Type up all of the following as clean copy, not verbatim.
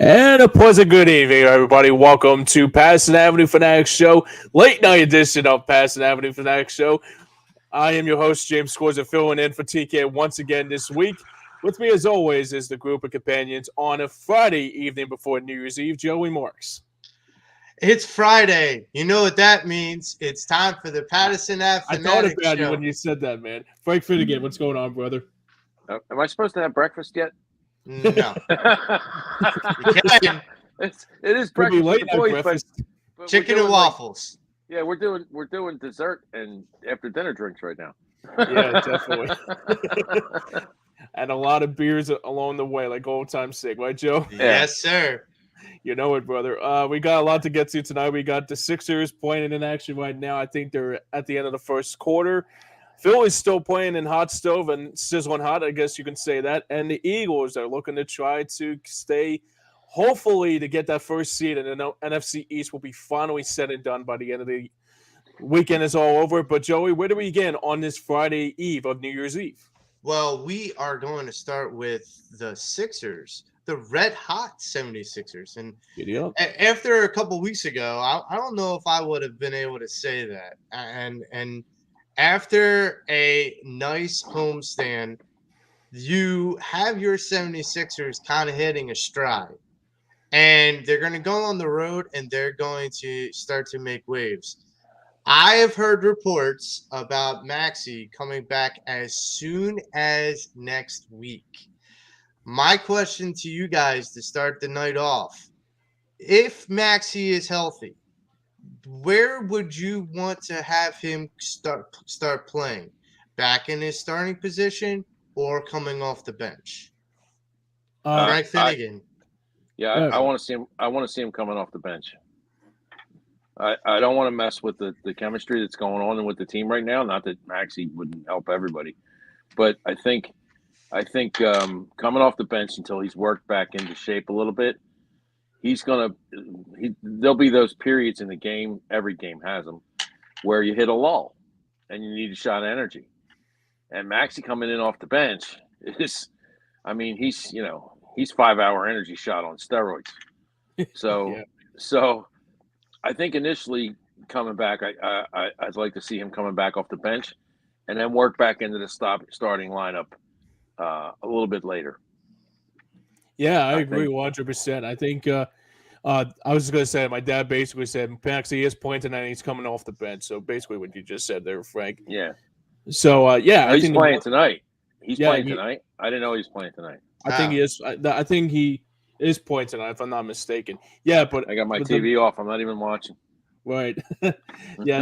And a pleasant good evening, everybody. Welcome to Pattison Ave Phanatics Show, late night edition of Pattison Ave Phanatics Show. I am your host, James Scorza, filling in for TK once again this week. With me, as always, is the group of companions on a Friday evening before New Year's Eve, Joey Marks. It's Friday. You know what that means. It's time for the Pattison Ave I thought Phanatics about you Show. when you said that, man. Frank Finnegan, what's going on, brother? Am I supposed to have breakfast yet? No. You can. It is Could be breakfast for late the night boys, breakfast. but we're Chicken doing and waffles. yeah, we're doing dessert and after dinner drinks right now. Yeah, definitely. And a lot of beers along the way, like old time sick, right, Joe? Yes, sir. You know it, brother. We got a lot to get to tonight. We got the Sixers playing in action right now. I think they're at the end of the first quarter. Philly's still playing in hot stove and sizzling hot, I guess you can say that. And the Eagles are looking to try to stay, hopefully, to get that first seed. And the NFC East will be finally said and done by the end of the weekend is all over. But, Joey, where do we begin on this Friday eve of New Year's Eve? Well, we are going to start with the Sixers, the red hot 76ers. And after a couple weeks ago, I don't know if I would have been able to say that. And after a nice homestand, you have your 76ers kind of hitting a stride. And they're going to go on the road and they're going to start to make waves. I have heard reports about Maxey coming back as soon as next week. My question to you guys to start the night off, if Maxey is healthy, where would you want to have him start playing? Back in his starting position or coming off the bench? Frank Finnegan. I want to see him. I want to see him coming off the bench. I don't want to mess with the chemistry that's going on with the team right now. Not that Maxey wouldn't help everybody, but I think coming off the bench until he's worked back into shape a little bit, there'll be those periods in the game. Every game has them where you hit a lull and you need a shot of energy. And Maxey coming in off the bench he's 5-hour energy shot on steroids. So so I think initially coming back, I'd like to see him coming back off the bench and then work back into the starting lineup a little bit later. Yeah, I agree 100%. I think I was going to say, my dad basically said Maxey is playing tonight and he's coming off the bench. So basically what you just said there, Frank. Yeah. So, I he's think playing tonight. He's playing tonight. I didn't know he was playing tonight. I think he is. I think he is playing tonight, if I'm not mistaken. Yeah, but I got my TV off. I'm not even watching. Right. Yeah.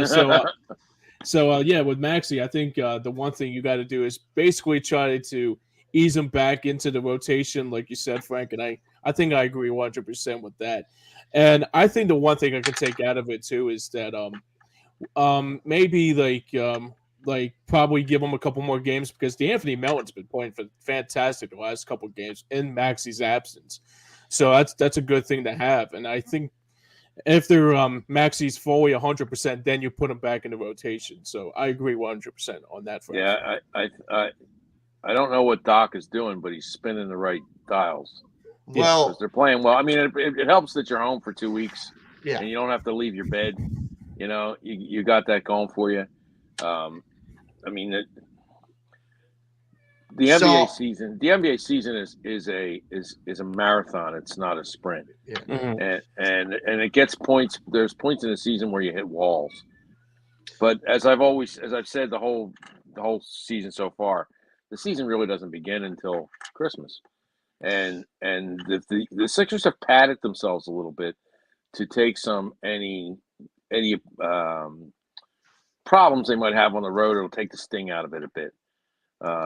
With Maxey, I think the one thing you got to do is basically try to ease him back into the rotation, like you said, Frank. And I think I agree 100% with that. And I think the one thing I can take out of it too is that maybe like probably give him a couple more games because D'Anthony Melton's been playing fantastic the last couple of games in Maxey's absence. So that's a good thing to have. And I think if they're Maxey's fully 100%, then you put him back in the rotation. So I agree 100% on that front. Yeah, I don't know what Doc is doing, but he's spinning the right dials. Well, because they're playing well. I mean, it helps that you're home for 2 weeks, and you don't have to leave your bed. You know, you got that going for you. I mean, the NBA season is a marathon. It's not a sprint. Yeah. Mm-hmm. And it gets points. There's points in the season where you hit walls. But as I've said the whole season so far, the season really doesn't begin until Christmas. And the Sixers have padded themselves a little bit to take any problems they might have on the road. It'll take the sting out of it a bit.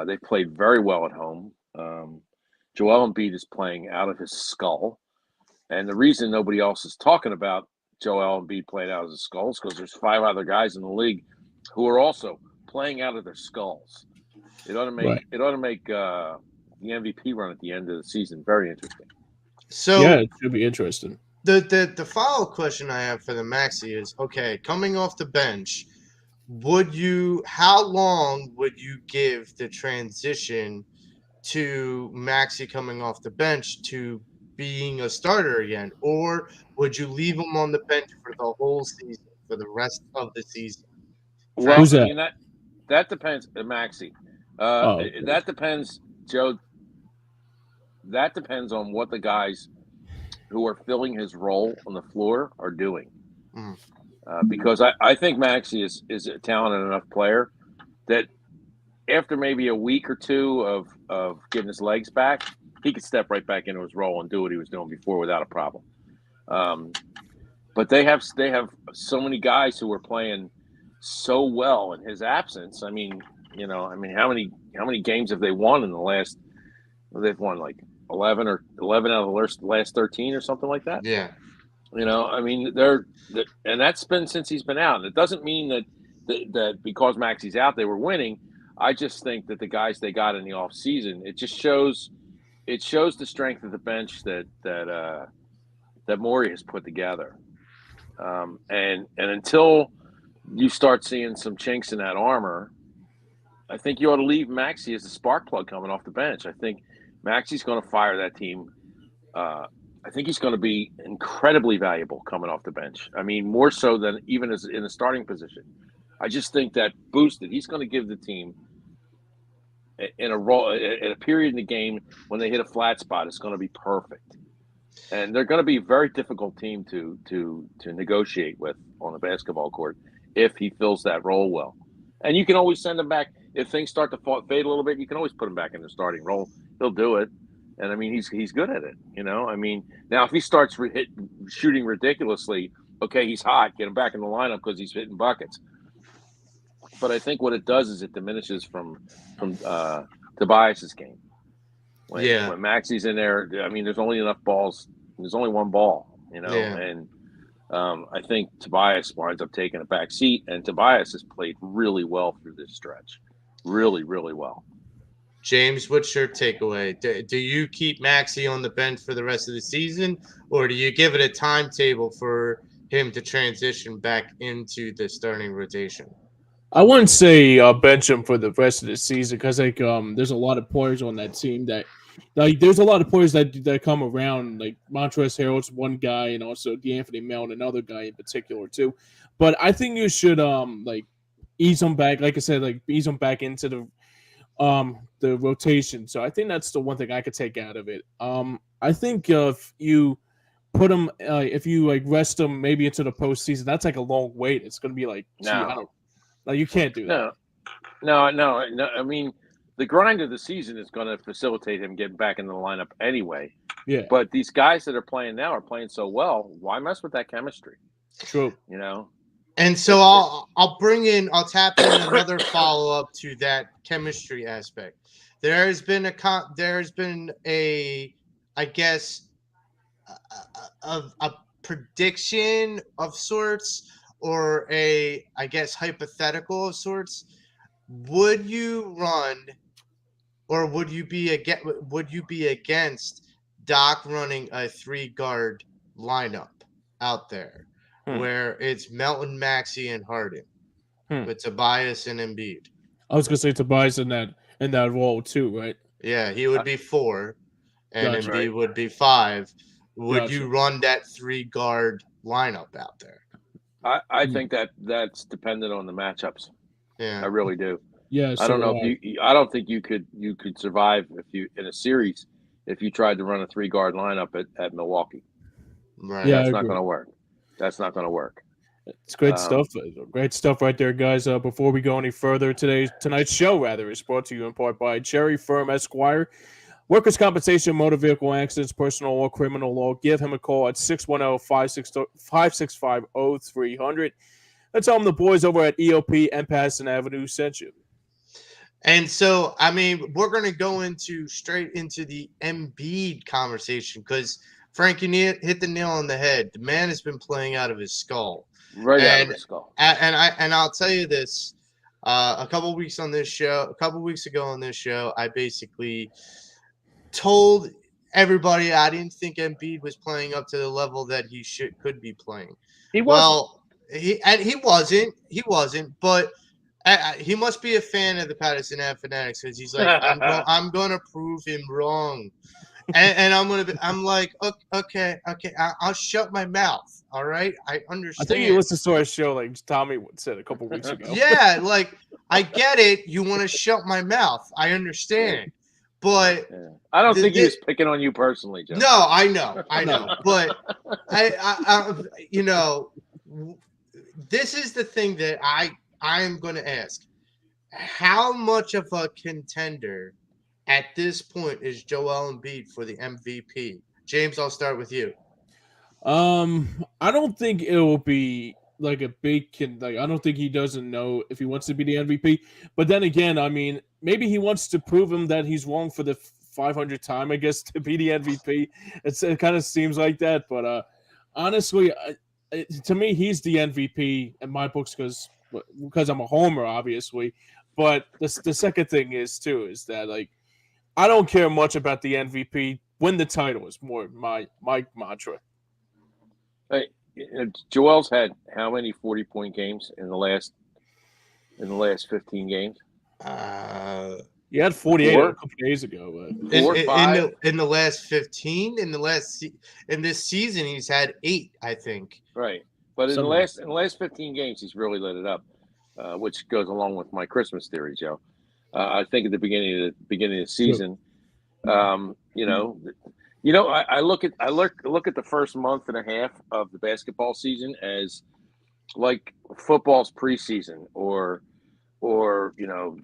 They played very well at home. Joel Embiid is playing out of his skull. And the reason nobody else is talking about Joel Embiid playing out of his skull is because there's 5 other guys in the league who are also playing out of their skulls. It ought to make the MVP run at the end of the season very interesting. So yeah, it should be interesting. The follow-up question I have for the Maxey is, okay, coming off the bench, how long would you give the transition to Maxey coming off the bench to being a starter again, or would you leave him on the bench for the whole season, for the rest of the season? Well, Who's I that? mean that depends, Maxey. Okay. That depends, Joe. That depends on what the guys who are filling his role on the floor are doing. Mm. Because I think Maxey is a talented enough player that after maybe a week or two of getting his legs back, he could step right back into his role and do what he was doing before without a problem. But they have so many guys who are playing so well in his absence. I mean, how many games have they won in the last? They've won like 11 out of the last 13 or something like that. Yeah. I mean, and that's been since he's been out. And it doesn't mean that because Maxey's out, they were winning. I just think that the guys they got in the off season, it shows the strength of the bench that Morey has put together. And until you start seeing some chinks in that armor, I think you ought to leave Maxey as the spark plug coming off the bench. I think Maxey's going to fire that team. I think he's going to be incredibly valuable coming off the bench. I mean, more so than even as in the starting position. I just think that boosted, he's going to give the team in a period in the game when they hit a flat spot. It's going to be perfect, and they're going to be a very difficult team to negotiate with on the basketball court if he fills that role well. And you can always send him back if things start to fade a little bit. You can always put him back in the starting role. He'll do it. And I mean, he's good at it, I mean, now if he starts shooting ridiculously, okay, he's hot. Get him back in the lineup because he's hitting buckets. But I think what it does is it diminishes from Tobias's game. When Maxey's in there, I mean, there's only enough balls. There's only one ball, and I think Tobias winds up taking a back seat, and Tobias has played really well through this stretch, really, really well. James, what's your takeaway? Do you keep Maxey on the bench for the rest of the season, or do you give it a timetable for him to transition back into the starting rotation? I wouldn't say bench him for the rest of the season because there's a lot of players on that team that there's a lot of players that come around, like Montrezl Harrell's one guy, and also D'Anthony Melton, another guy in particular too. But I think you should ease them back, like I said, ease them back into the rotation. So I think that's the one thing I could take out of it. I think if you put them, if you rest them maybe into the postseason, that's like a long wait. It's going to be you can't do that. No. I mean, the grind of the season is going to facilitate him getting back in the lineup anyway. Yeah. But these guys that are playing now are playing so well. Why mess with that chemistry? True. And so I'll tap in another follow up to that chemistry aspect. There's been a prediction of sorts, or a hypothetical of sorts. Would you run, or would you be against Doc running a 3-guard lineup out there? Where it's Melton, Maxey, and Harden, with Tobias and Embiid. I was gonna say Tobias in that role too, right? Yeah, he would be 4, and Embiid would be 5. Would you run that 3-guard lineup out there? I think that's dependent on the matchups. Yeah, I really do. Yeah, I don't know if I don't think you could survive if you in a series if you tried to run a 3-guard lineup at Milwaukee. Right. Yeah, that's not going to work. That's not going to work. It's great stuff. Great stuff right there, guys. Before we go any further, tonight's show is brought to you in part by Cherry Firm Esquire. Workers' compensation, motor vehicle accidents, personal or criminal law. Give him a call at 610-565-0300. And tell them the boys over at EOP and Pattison Avenue sent you. And so, I mean, we're going to go straight into the Embiid conversation because Frank, you hit the nail on the head. The man has been playing out of his skull. Out of his skull. And I'll tell you this. A couple weeks ago on this show, I basically told everybody I didn't think Embiid was playing up to the level that he could be playing. He wasn't. Well, he wasn't, but he must be a fan of the Pattison Ave Phanatics because he's like, I'm going to prove him wrong. and I'm like, okay, I'll shut my mouth. All right, I understand. I think he listens to our show, like Tommy said a couple weeks ago. Yeah, like I get it. You want to shut my mouth. I understand, but I don't think he was picking on you personally, Joe. No, I know, but I, this is the thing that I am going to ask: how much of a contender at this point is Joel Embiid for the MVP? James, I'll start with you. I don't think it will be like a big I don't think he doesn't know if he wants to be the MVP. But then again, I mean, maybe he wants to prove him that he's wrong for the 500th time, I guess, to be the MVP. It kind of seems like that. But honestly, to me, he's the MVP in my books because I'm a homer, obviously. But the second thing is that like I don't care much about the MVP. Win the title is more my mantra. Hey, Joel's had how many 40-point games in the last 15 games? He had 48 a couple days ago. In the last 15, in this season, he's had 8, I think. Right, but in the last 15 games, he's really lit it up, which goes along with my Christmas theory, Joe. I think at the beginning of the season, I look at the first month and a half of the basketball season as like football's preseason or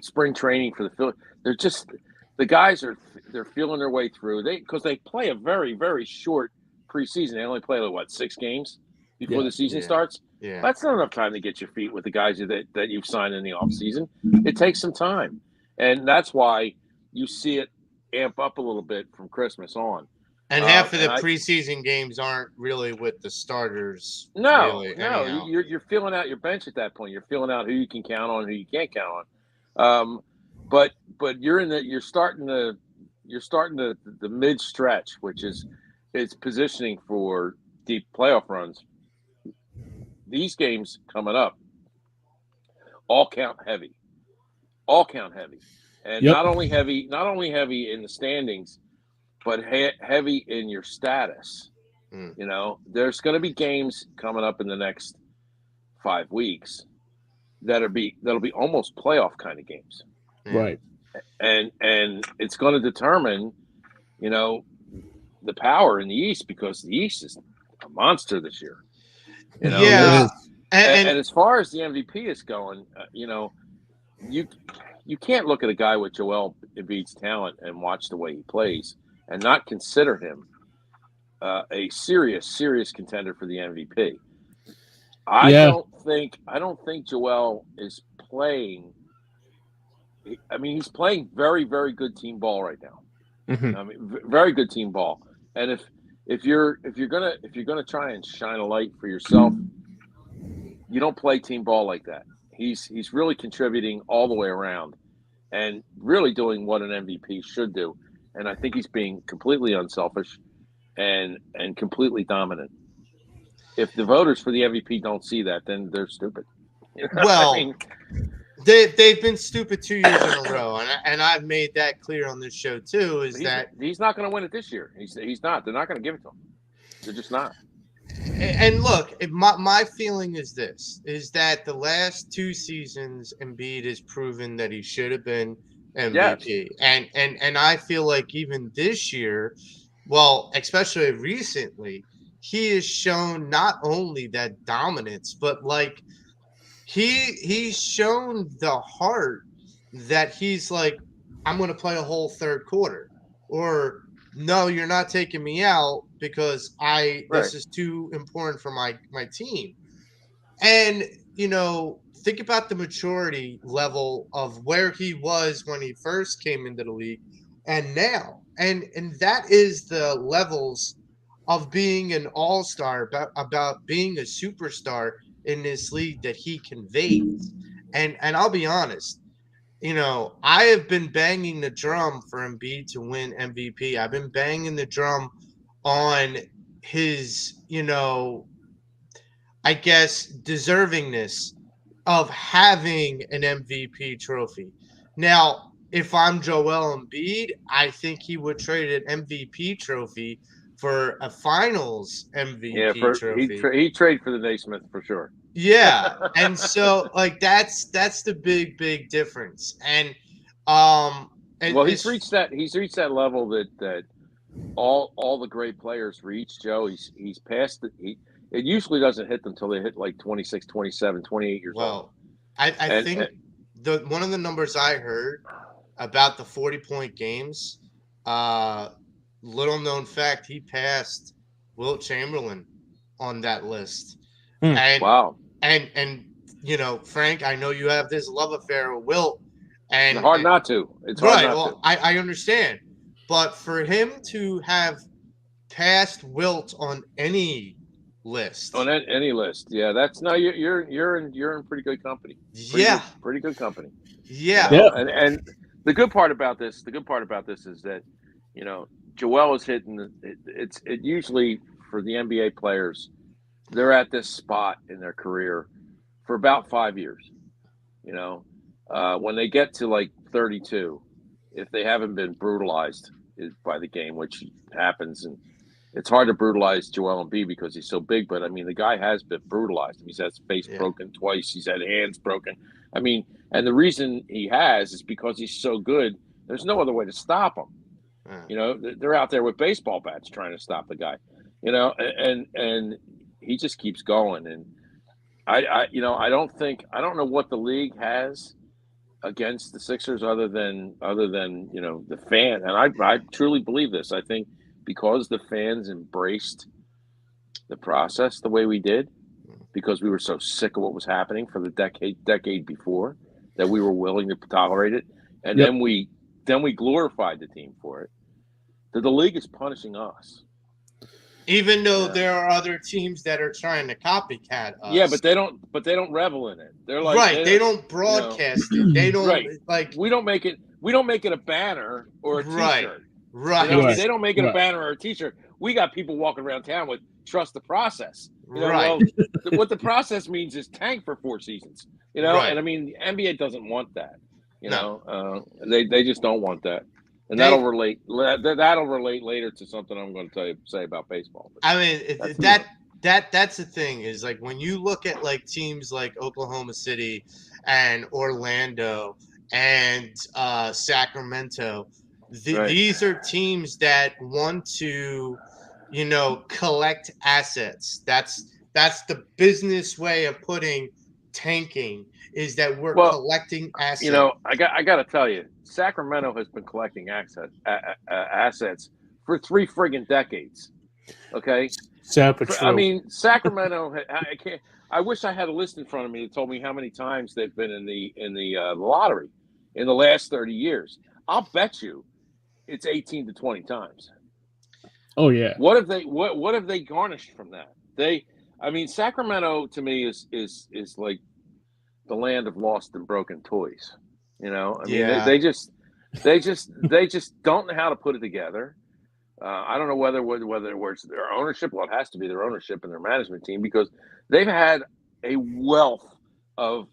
spring training for the Phillies. They're just the guys they're feeling their way through. Because they play a very, very short preseason. They only play 6 games before the season starts. Yeah. That's not enough time to get your feet with the guys that you've signed in the off season. It takes some time, and that's why you see it amp up a little bit from Christmas on. And half of the preseason games aren't really with the starters. No, you're filling out your bench at that point. You're filling out who you can count on, who you can't count on. But you're starting the mid stretch, which is positioning for deep playoff runs. These games coming up all count heavy, and not only heavy in the standings, but heavy in your status. There's going to be games coming up in the next 5 weeks that'll be almost playoff kind of games, right? And it's going to determine, the power in the East, because the East is a monster this year. And as far as the MVP is going, you can't look at a guy with Joel Embiid's talent and watch the way he plays and not consider him a serious contender for the MVP. I don't think Joel is playing. I mean, he's playing very, very good team ball right now. Mm-hmm. I mean, very good team ball. And if you're gonna try and shine a light for yourself, you don't play team ball like that. He's really contributing all the way around, and really doing what an MVP should do. And I think he's being completely unselfish and completely dominant. If the voters for the MVP don't see that, then they're stupid. Well, they've been stupid 2 years in a row, and I've made that clear on this show too. He's not going to win it this year? He's not. They're not going to give it to him. They're just not. And look, my feeling is that the last 2 seasons, Embiid has proven that he should have been MVP. Yes. And I feel like even this year, well, especially recently, he has shown not only that dominance, but like he's shown the heart that he's like, I'm going to play a whole third quarter, or no, you're not taking me out because this is too important for my team. And, think about the maturity level of where he was when he first came into the league and now. And that is the levels of being an all-star, about being a superstar in this league that he conveys. And I'll be honest, I have been banging the drum for Embiid to win MVP. I've been banging the drum on his, I guess, deservingness of having an MVP trophy. Now, if I'm Joel Embiid, I think he would trade an MVP trophy for a Finals MVP trophy. He'd trade for the Naismith for sure. Yeah, and so like that's the big difference. And he's reached that level that all the great players reach, Joe. He's past it. It usually doesn't hit them until they hit like 26, 27, 28 years old. Well, I think one of the numbers I heard about the 40-point games, little known fact, he passed Wilt Chamberlain on that list. And wow. And you know, Frank, I know you have this love affair with Wilt, and it's hard not to. It's hard not to. I understand, but for him to have passed Wilt on any list, yeah, that's you're in pretty good company. Pretty good company. Yeah. You know? And the good part about this is that, you know, Joel is hitting. It usually for the NBA players, they're at this spot in their career for about 5 years. You know, when they get to like 32, if they haven't been brutalized by the game, which happens, and it's hard to brutalize Joel Embiid because he's so big, but I mean, the guy has been brutalized. He's had his face broken twice. He's had hands broken. I mean, and the reason he has is because he's so good. There's no other way to stop him. You know, they're out there with baseball bats trying to stop the guy. You know, and he just keeps going. And I don't know what the league has against the Sixers other than you know, the fan. And I truly believe this. I think because the fans embraced the process the way we did, because we were so sick of what was happening for the decade before, that we were willing to tolerate it, and then we glorified the team for it. That the league is punishing us, even though there are other teams that are trying to copycat us. Yeah, but they don't revel in it. They're like they don't broadcast it. They don't like. We don't make it a banner or a T-shirt. Right. You know, I mean, they don't make it a banner or a T-shirt. We got people walking around town with "Trust the process." You know, well, what the process means is tank for 4 seasons. You know, and I mean, the NBA doesn't want that. You know, they just don't want that, and that'll relate later to something I'm going to say about baseball. But I mean, that's the thing is, like, when you look at like teams like Oklahoma City and Orlando and Sacramento. These are teams that want to, you know, collect assets. That's the business way of putting tanking, is that we're collecting assets. You know, I got to tell you, Sacramento has been collecting assets for 3 friggin' decades. Okay, I mean, Sacramento. I wish I had a list in front of me that told me how many times they've been in the lottery in the last 30 years. I'll bet you it's 18 to 20 times. Oh yeah. What have they garnished from that? I mean, Sacramento to me is like the land of lost and broken toys. You know, I mean, they just don't know how to put it together. I don't know whether it's their ownership. Well, it has to be their ownership and their management team, because they've had a wealth of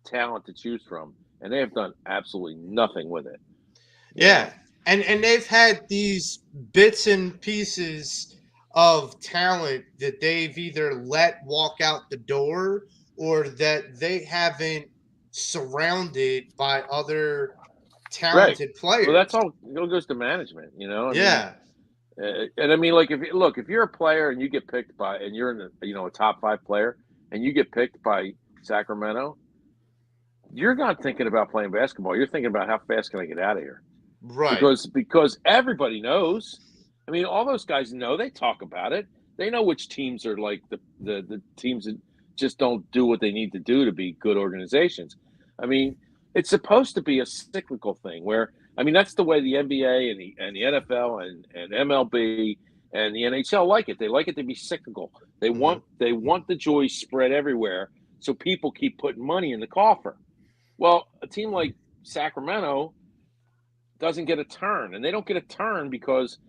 talent to choose from, and they have done absolutely nothing with it. Yeah. And they've had these bits and pieces of talent that they've either let walk out the door or that they haven't surrounded by other talented players. Well, that's all. It goes to management, you know. I mean, and I mean, like, if you're a player and you get picked by, and you're in a top 5 player, and you get picked by Sacramento, you're not thinking about playing basketball. You're thinking about how fast can I get out of here. Right. Because everybody knows. I mean, all those guys know. They talk about it. They know which teams are like the teams that just don't do what they need to do to be good organizations. I mean, it's supposed to be a cyclical thing where, I mean, that's the way the NBA and the NFL and MLB and the NHL like it. They like it to be cyclical. They want the joy spread everywhere, so people keep putting money in the coffer. Well, a team like Sacramento doesn't get a turn, and they don't get a turn because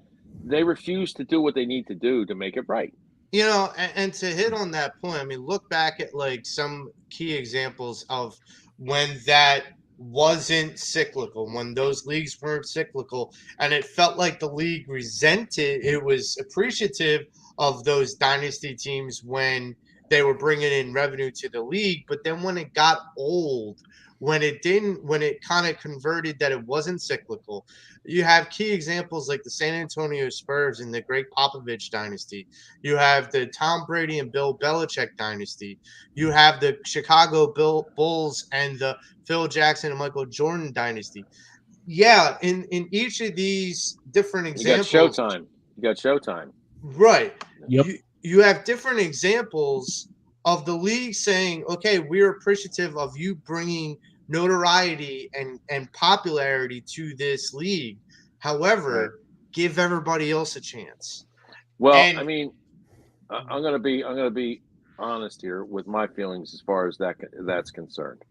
they refuse to do what they need to do to make it right. You know, and to hit on that point, I mean, look back at like some key examples of when that wasn't cyclical, when those leagues weren't cyclical, and it felt like the league resented, it was appreciative of those dynasty teams when they were bringing in revenue to the league. But then when it got old, when it kind of converted that it wasn't cyclical, you have key examples like the San Antonio Spurs and the Greg Popovich dynasty. You have the Tom Brady and Bill Belichick dynasty. You have the Chicago Bulls and the Phil Jackson and Michael Jordan dynasty. Yeah, in each of these different examples, You got Showtime. Right. Yep. You have different examples of the league saying, okay, we're appreciative of you bringing notoriety and popularity to this league. However, give everybody else a chance. Well, I mean, I'm gonna be honest here with my feelings as far as that's concerned.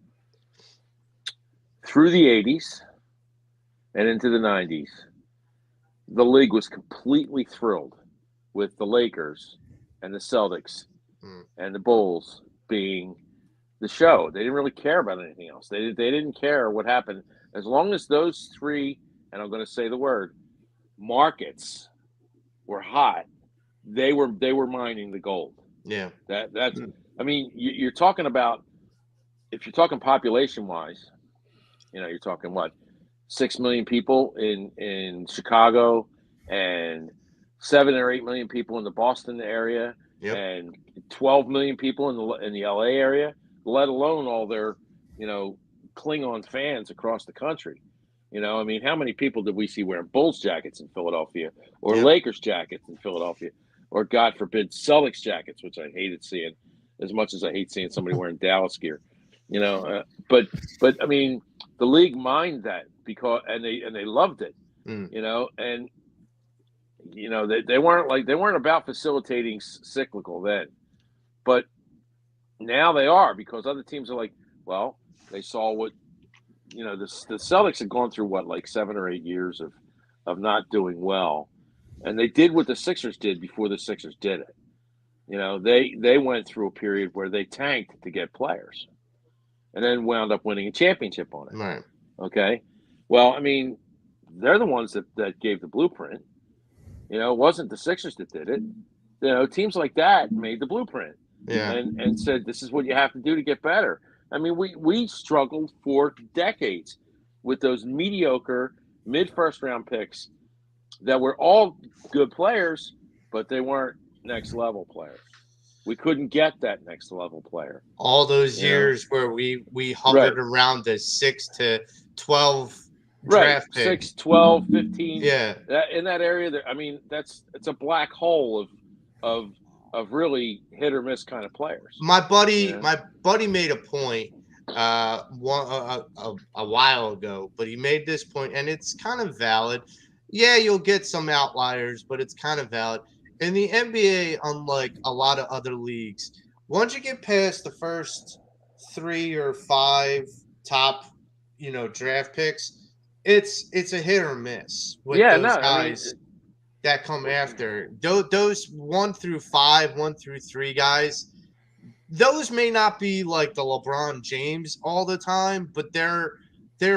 Through the 80s and into the 90s, the league was completely thrilled with the Lakers and the Celtics and the Bulls being the show. They didn't really care about anything else. They didn't care what happened. As long as those three, and I'm going to say the word, markets were hot, they were mining the gold. Yeah. That's I mean, you're talking about, if you're talking population wise, you're talking what, 6 million people in Chicago and 7 or 8 million people in the Boston area, and 12 million people in the LA area, let alone all their, Klingon fans across the country. I mean, how many people did we see wearing Bulls jackets in Philadelphia, or Lakers jackets in Philadelphia, or God forbid Celtics jackets, which I hated seeing as much as I hate seeing somebody wearing Dallas gear. But I mean, the league mined that because they loved it. And they weren't about facilitating cyclical then, but now they are, because other teams are like, well, they saw what, the Celtics had gone through what, like 7 or 8 years of not doing well, and they did what the Sixers did before the Sixers did it. They went through a period where they tanked to get players, and then wound up winning a championship on it. Right. Okay. Well, I mean, they're the ones that gave the blueprint. It wasn't the Sixers that did it. Teams like that made the blueprint. Yeah. And said, this is what you have to do to get better. I mean, we struggled for decades with those mediocre mid-first round picks that were all good players, but they weren't next level players. We couldn't get that next level player. All those years where we hovered around the 6 to 12 draft pick. 6, 12, 15. Yeah. In that area, I mean, it's a black hole of really hit or miss kind of players. My buddy made a point a while ago, but he made this point, and it's kind of valid. Yeah, you'll get some outliers, but it's kind of valid. In the NBA, unlike a lot of other leagues, once you get past the first 3 or 5 top, draft picks, it's a hit or miss with those guys that come after. Those 1 through 5, 1 through 3 guys, those may not be like the LeBron James all the time, but they're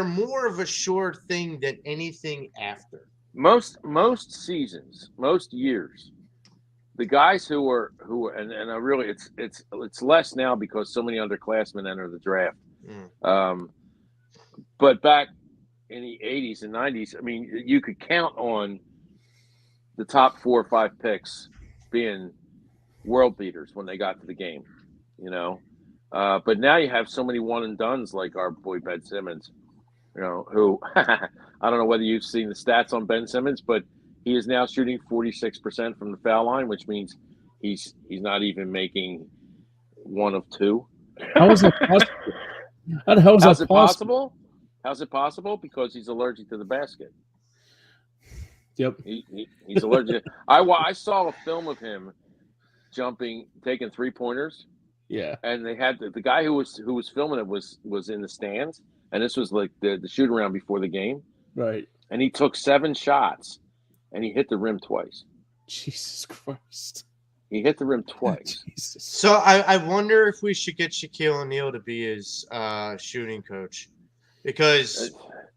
more of a sure thing than anything after. Most seasons, most years, the guys who are and I really, it's less now because so many underclassmen enter the draft. But back in the 80s and 90s, I mean, you could count on the top 4 or 5 picks being world beaters when they got to the game, But now you have so many one and dones like our boy Ben Simmons, who I don't know whether you've seen the stats on Ben Simmons, but he is now shooting 46% from the foul line, which means he's not even making 1 of 2. How is that possible? How's it possible? How's it possible? Because he's allergic to the basket. Yep. He's allergic. I saw a film of him taking 3-pointers. Yeah. And they had the guy who was filming it was in the stands, and this was like the shoot around before the game. Right. And he took 7 shots, and he hit the rim twice. Jesus Christ. He hit the rim twice. Jesus. So I wonder if we should get Shaquille O'Neal to be his shooting coach. because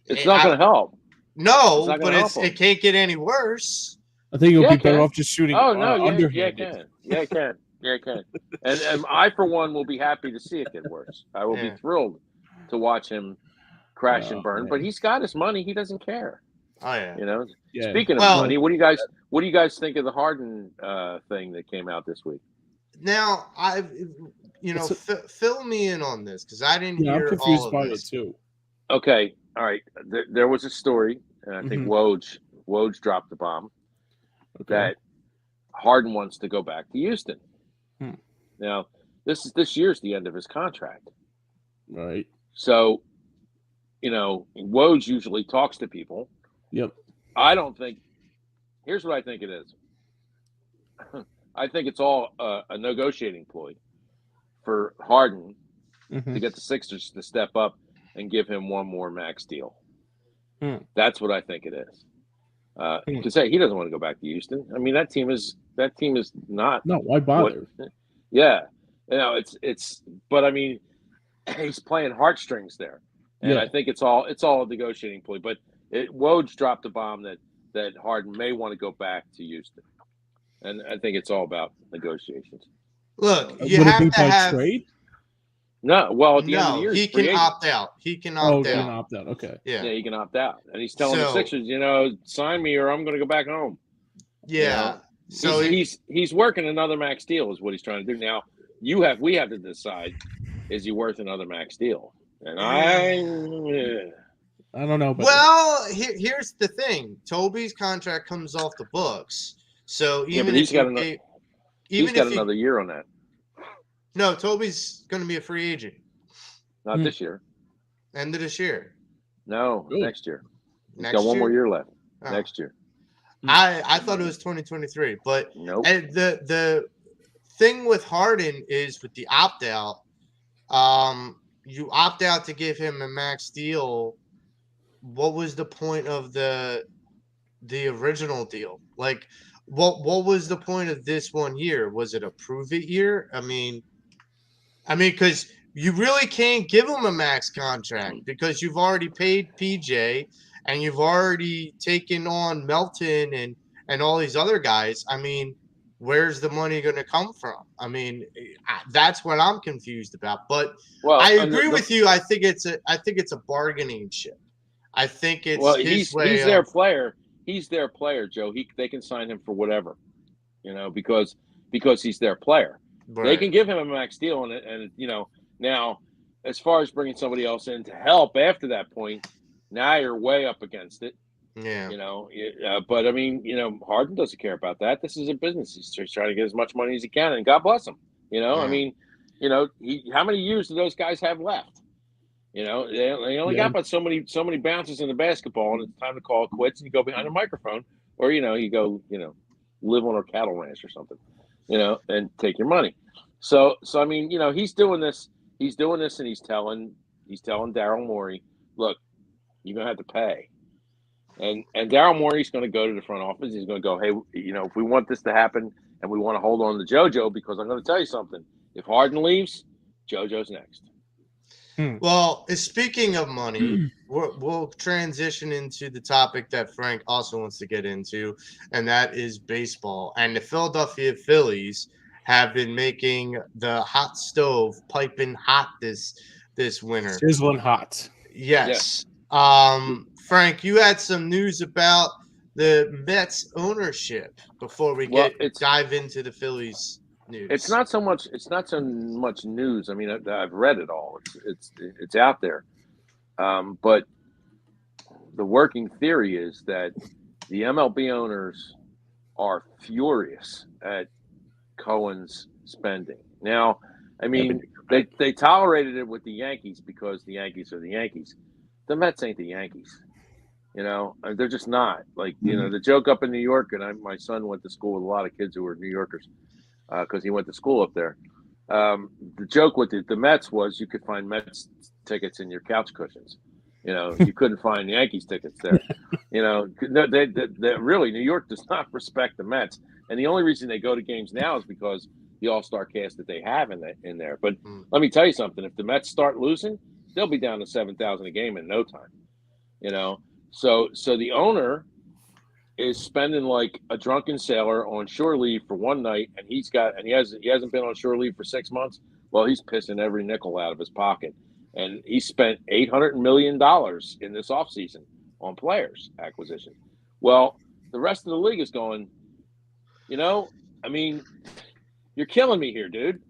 it's not going to help. No, but it can't get any worse. I think it would be better off just shooting. Oh no, underhanded. it can. It can. And I, for one, will be happy to see it get worse. I will be thrilled to watch him crash and burn. Man. But he's got his money; he doesn't care. Oh yeah. You know. Yeah. Speaking of money, what do you guys think of the Harden thing that came out this week? Now fill me in on this because I didn't hear I'm confused all by of this. it too. Okay, all right. There was a story, and I think Woj dropped the bomb that Harden wants to go back to Houston. Now, this year's the end of his contract, right? So, Woj usually talks to people. Yep. I don't think. Here's what I think it is. I think it's all a negotiating ploy for Harden to get the Sixers to step up and give him one more max deal. That's what I think it is. Because he doesn't want to go back to Houston. I mean, that team is not. No, why bother? Yeah, it's. But I mean, he's playing heartstrings there, and I think it's all a negotiating ploy. But Woj dropped a bomb that Harden may want to go back to Houston, and I think it's all about negotiations. Look, you have to have trade. No, well, at the end of the year, he can opt out. He can opt out. He can opt out. Okay. Yeah, he can opt out, and he's telling the Sixers, sign me or I'm going to go back home. Yeah. So he's working another max deal, is what he's trying to do. Now we have to decide: is he worth another max deal? And I don't know. Well, here's the thing: Toby's contract comes off the books, so even he's got another year on that. No, Toby's going to be a free agent. Not this year. End of this year. No, next year. He's got one more year left. Oh. Next year. I thought it was 2023, but nope. The thing with Harden is with the opt out. You opt out to give him a max deal. What was the point of the original deal? Like, what was the point of this 1 year? Was it a prove it year? I mean, because you really can't give him a max contract because you've already paid PJ and you've already taken on Melton and all these other guys. I mean, where's the money going to come from? I mean, that's what I'm confused about. But I agree with you. I think it's a bargaining chip. I think it's his way. He's their player. He's their player, Joe. They can sign him for whatever, because he's their player. Right. They can give him a max deal, and now as far as bringing somebody else in to help after that point, now you're way up against it. Yeah. But I mean, Harden doesn't care about that. This is a business. He's trying to get as much money as he can, and God bless him. Yeah. I mean, how many years do those guys have left? They only got about so many bounces in the basketball, and it's time to call it quits. And you go behind a microphone, or you go live on a cattle ranch or something, and take your money. So I mean, he's doing this, and he's telling Daryl Morey, look, you're gonna have to pay. And Daryl Morey's going to go to the front office. He's going to go, hey, if we want this to happen and we want to hold on to JoJo, because I'm going to tell you something. If Harden leaves, JoJo's next. Well, speaking of money, we'll transition into the topic that Frank also wants to get into, and that is baseball. And the Philadelphia Phillies have been making the hot stove piping hot this winter. Sizzling hot. Yes. Frank, you had some news about the Mets ownership before we dive into the Phillies news. It's not so much news. I mean, I've read it all. It's out there. But the working theory is that the MLB owners are furious at Cohen's spending. Now, I mean, they tolerated it with the Yankees because the Yankees are the Yankees. The Mets ain't the Yankees. They're just not. Like, the joke up in New York, and my son went to school with a lot of kids who were New Yorkers because he went to school up there. The joke with the Mets was you could find Mets tickets in your couch cushions. You couldn't find Yankees tickets there. They really, New York does not respect the Mets. And the only reason they go to games now is because the all-star cast that they have in there. But let me tell you something. If the Mets start losing, they'll be down to 7,000 a game in no time. So the owner is spending like a drunken sailor on shore leave for one night, and he hasn't been on shore leave for 6 months. Well, he's pissing every nickel out of his pocket, and he spent $800 million in this offseason on players acquisition. Well, the rest of the league is going, I mean, you're killing me here, dude.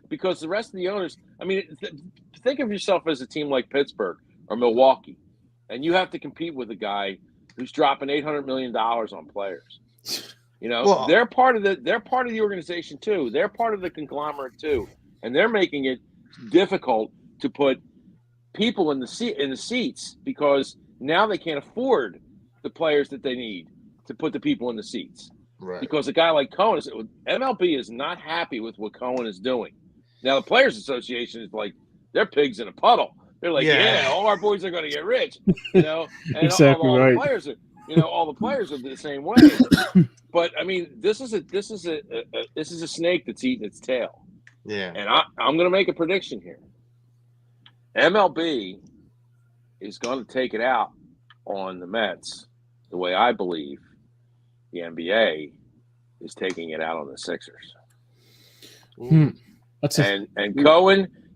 Because the rest of the owners, I mean, think of yourself as a team like Pittsburgh or Milwaukee, and you have to compete with a guy who's dropping $800 million on players. Well, they're part of the organization too. They're part of the conglomerate too, and they're making it difficult to put people in the seats because now they can't afford the players that they need to put the people in the seats. Right. Because a guy like Cohen, MLB is not happy with what Cohen is doing. Now the Players Association is like, they're pigs in a puddle. They're like, yeah all our boys are going to get rich, and exactly all right. the players are, all the players are the same way. But I mean, this is a snake that's eating its tail. Yeah. And I'm going to make a prediction here. MLB is going to take it out on the Mets the way I believe the NBA is taking it out on the Sixers. And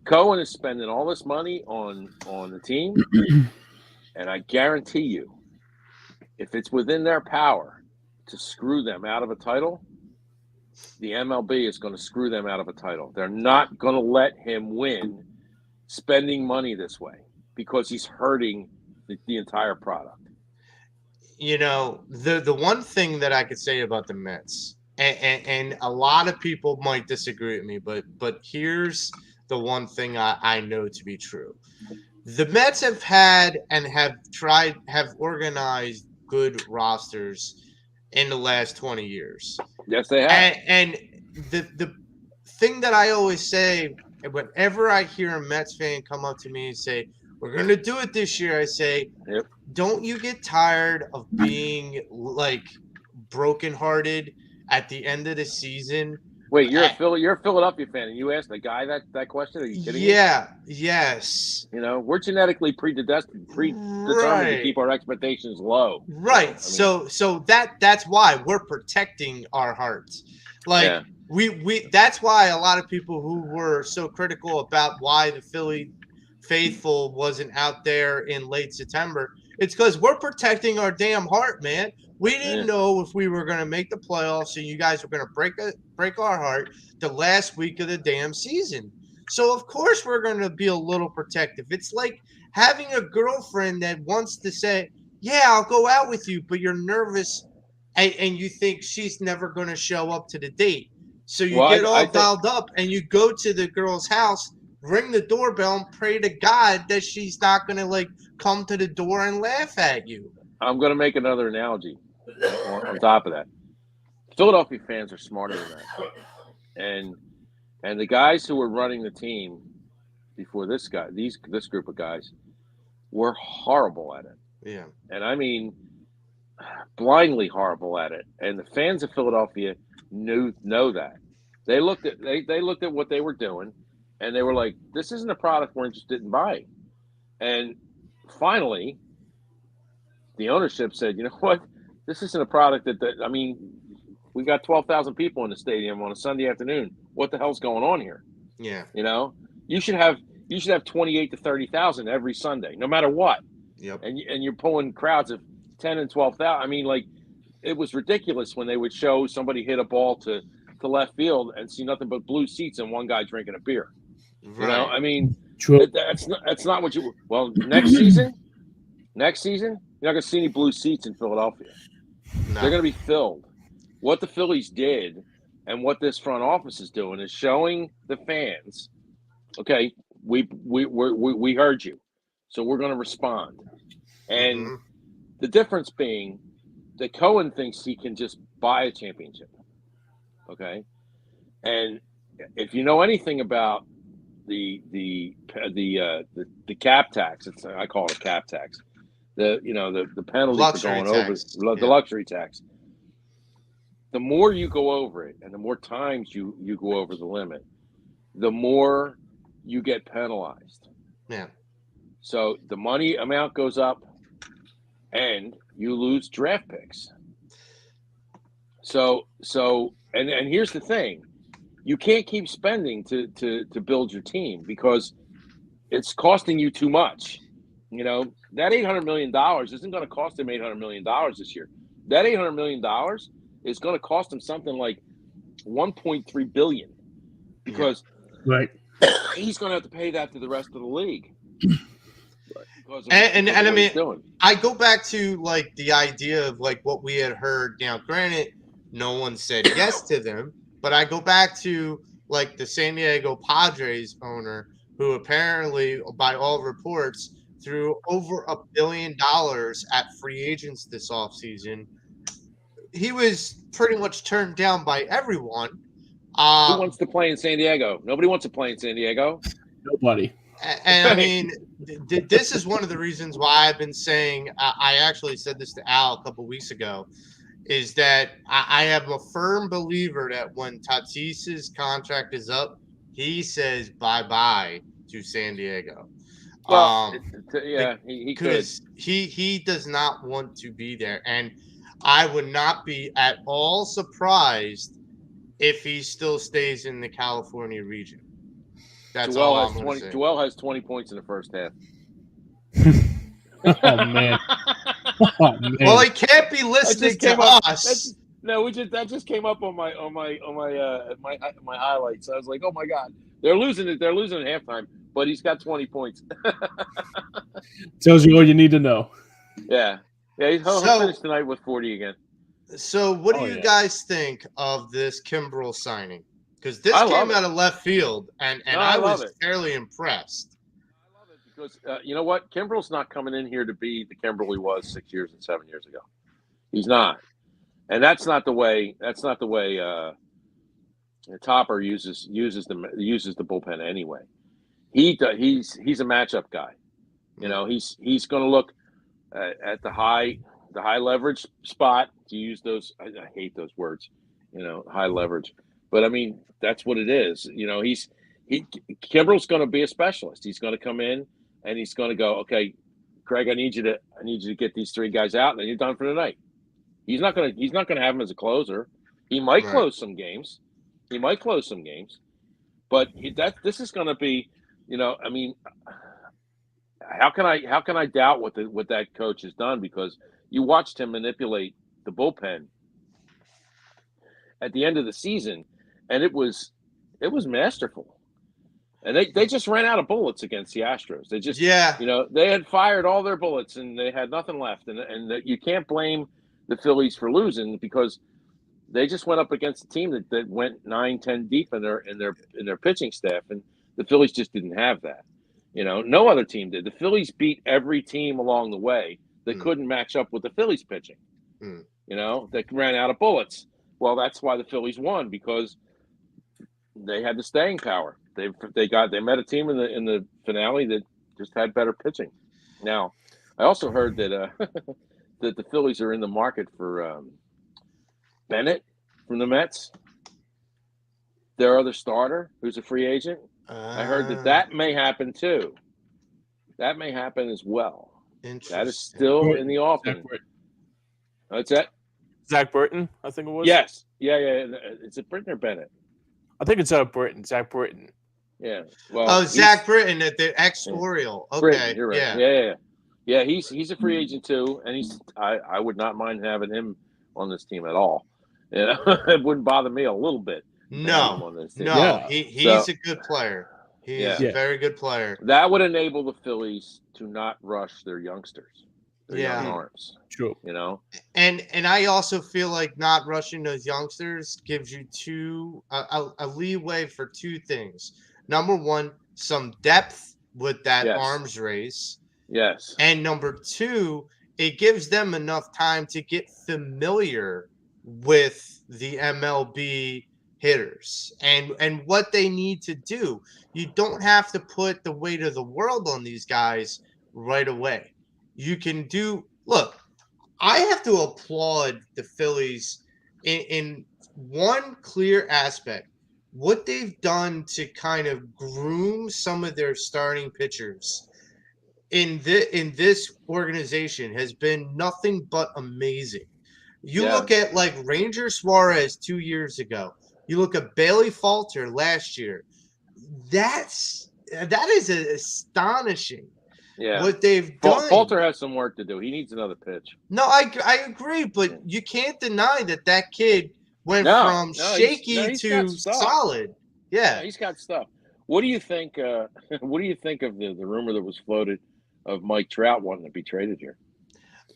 Cohen is spending all this money on the team, and I guarantee you, if it's within their power to screw them out of a title, the MLB is going to screw them out of a title. They're not going to let him win spending money this way because he's hurting the entire product. The one thing that I could say about the Mets, and a lot of people might disagree with me, but here's the one thing I know to be true. The Mets have had and have organized good rosters in the last 20 years. Yes, they have. And the thing that I always say, whenever I hear a Mets fan come up to me and say, we're going to do it this year, I say, yep. Don't you get tired of being like brokenhearted at the end of the season? Wait, you're a Philadelphia fan, and you asked the guy that question? Are you kidding me? Yes. We're genetically predetermined to keep our expectations low. Right. So that's why we're protecting our hearts. Like we that's why a lot of people who were so critical about why the Philly faithful wasn't out there in late September, it's because we're protecting our damn heart, man. We didn't know if we were going to make the playoffs, and you guys were going to break our heart the last week of the damn season. So of course we're going to be a little protective. It's like having a girlfriend that wants to say, "Yeah, I'll go out with you," but you're nervous, and you think she's never going to show up to the date. So you get all dialed up, and you go to the girl's house, ring the doorbell, and pray to God that she's not going to come to the door and laugh at you. I'm going to make another analogy on top of that. Philadelphia fans are smarter than that. And the guys who were running the team before this group of guys were horrible at it. Yeah. And I mean blindly horrible at it. And the fans of Philadelphia know that. They looked at what they were doing, and they were like, this isn't a product we're interested in buying. And finally, the ownership said, you know what? This isn't a product we got 12,000 people in the stadium on a Sunday afternoon. What the hell's going on here? Yeah. You should have 28 to 30,000 every Sunday, no matter what. Yep. And you're pulling crowds of 10 and 12,000. I mean, it was ridiculous when they would show somebody hit a ball to left field and see nothing but blue seats and one guy drinking a beer. Right. I mean, True. that's not what you. Well, next season, you're not going to see any blue seats in Philadelphia. No. They're going to be filled. What the Phillies did and what this front office is doing is showing the fans, okay, we heard you, so we're going to respond. And the difference being that Cohen thinks he can just buy a championship, okay? And if you know anything about the cap tax, I call it a cap tax. The penalty luxury for going tax. Over the luxury tax. The more you go over it, and the more times you go over the limit, the more you get penalized. Yeah. So the money amount goes up, and you lose draft picks. So and here's the thing. You can't keep spending to build your team because it's costing you too much. You know, that $800 million isn't going to cost him $800 million this year. That $800 million is going to cost him something like $1.3 billion because he's going to have to pay that to the rest of the league. And I mean, I go back to like the idea of like what we had heard. Now, granted, no one said yes to them, but I go back to like the San Diego Padres owner, who apparently, by all reports, threw over $1 billion at free agents this offseason. He was pretty much turned down by everyone. Who wants to play in San Diego? Nobody wants to play in San Diego. Nobody. And I mean, this is one of the reasons why I've been saying, I actually said this to Al a couple weeks ago, is that I am a firm believer that when Tatis's contract is up, he says bye-bye to San Diego. Well, he could. He does not want to be there. And I would not be at all surprised if he still stays in the California region. That's all I'm going to say. Joel has 20 points in the first half. Oh man. Oh, man. Well, he can't be listening to us. That just came up on my highlights. I was like, oh my god, they're losing it. They're losing at halftime, but he's got 20 points. Tells you all you need to know. Yeah, he'll finish tonight with 40 again. So, what do you guys think of this Kimbrel signing? Because this came out of left field, and I was fairly impressed. I love it because you know what? Kimbrel's not coming in here to be the Kimbrel he was 6 years and 7 years ago. He's not, and that's not the way. Topper uses the bullpen anyway. He's a matchup guy. You know, he's going to look at the high leverage spot, to use those. I hate those words. You know, high leverage. But I mean, that's what it is. You know, Kimbrel's going to be a specialist. He's going to come in and he's going to go, okay, Craig, I need you to get these three guys out, and then you're done for the night. He's not going to have him as a closer. He might close some games. But this is going to be, you know, I mean, how can I doubt what that coach has done? Because you watched him manipulate the bullpen at the end of the season. And it was masterful, and they just ran out of bullets against the Astros. They just, you know, they had fired all their bullets and they had nothing left. And you can't blame the Phillies for losing because they just went up against a team that went 9-10 deep in their pitching staff, and the Phillies just didn't have that. You know, no other team did. The Phillies beat every team along the way that couldn't match up with the Phillies pitching. You know, they ran out of bullets. Well, that's why the Phillies won, because they had the staying power. They met a team in the finale that just had better pitching. Now, I also heard that that the Phillies are in the market for Bennett from the Mets, their other starter, who's a free agent. I heard that may happen too. That may happen as well. That is still in the offing. What's that? Zach Britton, I think it was. Yes. Yeah. Is it Britton or Bennett? I think it's Britton. Zach Britton. Yeah. Well. Zach Britton at the ex-Oriole. Okay. Britton, you're right. Yeah. He's a free agent too, and I would not mind having him on this team at all. You know, it wouldn't bother me a little bit. No. He's a good player. He's a very good player. That would enable the Phillies to not rush their youngsters. Young arms. True. You know, and I also feel like not rushing those youngsters gives you a leeway for two things. Number one, some depth with that arms race. Yes. And number two, it gives them enough time to get familiar with the MLB hitters and what they need to do. You don't have to put the weight of the world on these guys right away. You can look, I have to applaud the Phillies in one clear aspect. what they've done to kind of groom some of their starting pitchers in this organization has been nothing but amazing. You look at like Ranger Suarez 2 years ago. You look at Bailey Falter last year. That is astonishing. Yeah. What they've done. Falter has some work to do. He needs another pitch. No, I agree, but you can't deny that kid went from shaky to solid. Yeah, he's got stuff. What do you think? What do you think of the rumor that was floated of Mike Trout wanting to be traded here?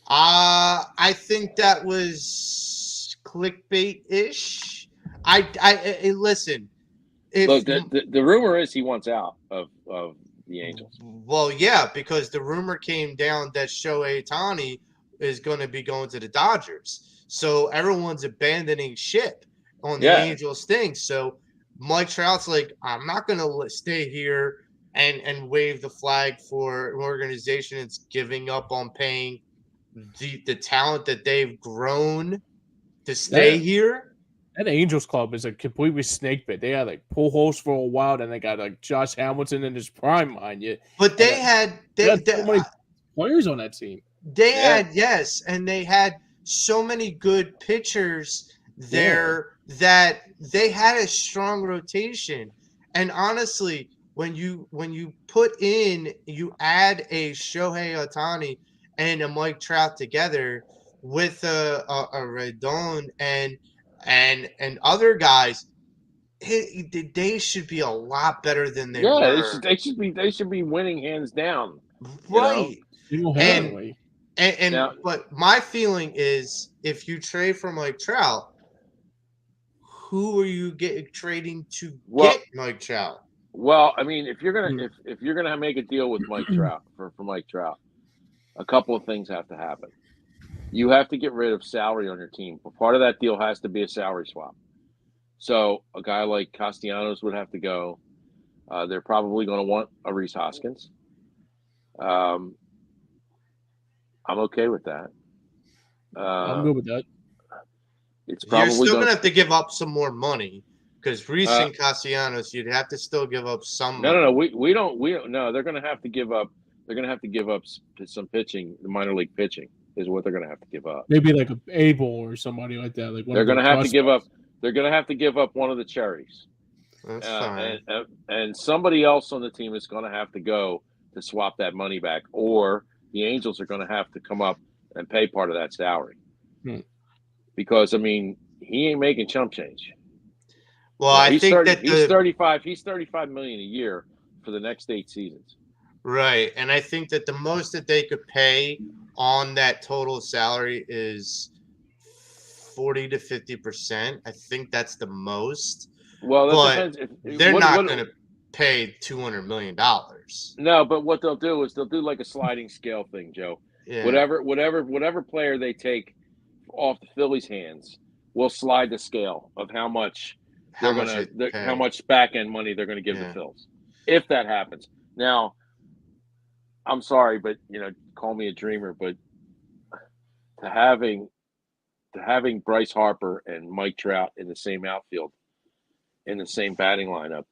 I think that was clickbait-ish. I listen. Look, the rumor is he wants out of the Angels. Well, yeah, because the rumor came down that Shohei Ohtani is going to be going to the Dodgers. So everyone's abandoning ship on the Angels thing. So Mike Trout's like, I'm not going to stay here and wave the flag for an organization that's giving up on paying the talent that they've grown to stay here. That Angels club is a completely snake bit. They had like Pujols for a while, then they got like Josh Hamilton in his prime, mind you. But they had so many players on that team. They had and they had so many good pitchers there that they had a strong rotation. And honestly, when you add a Shohei Ohtani and a Mike Trout together with a Rodon and other guys, they should be a lot better than they were. They should be winning hands down. Right. And now, but my feeling is if you trade for Mike Trout, who are you trading to get Mike Trout? Well, I mean, if you're gonna make a deal with Mike Trout for Mike Trout, a couple of things have to happen. You have to get rid of salary on your team. But part of that deal has to be a salary swap. So a guy like Castellanos would have to go. They're probably going to want a Rhys Hoskins. I'm okay with that. I'm good with that. It's probably you're still going to have to give up some more money because Rhys and Castellanos, you'd have to still give up some. No. We don't. No, they're going to have to give up. They're going to have to give up some pitching, the minor league pitching. Is what they're going to have to give up. Maybe like a Abel or somebody like that. Like they're going to have to give up. They're going to have to give up one of the cherries. That's fine. And somebody else on the team is going to have to go to swap that money back, or the Angels are going to have to come up and pay part of that salary. Because I mean, he ain't making chump change. Well, I think that he's 35. He's $35 million a year for the next 8 seasons. Right, and I think that the most that they could pay on that total salary is 40 to 50%. I think that's the most. Well, that depends. They're not going to pay $200 million. No, but what they'll do is they'll do like a sliding scale thing, Joe. Yeah. Whatever player they take off the Phillies' hands will slide the scale of how much back end money they're going to give the Phils, if that happens. Now, I'm sorry, but call me a dreamer, but to having Bryce Harper and Mike Trout in the same outfield, in the same batting lineup,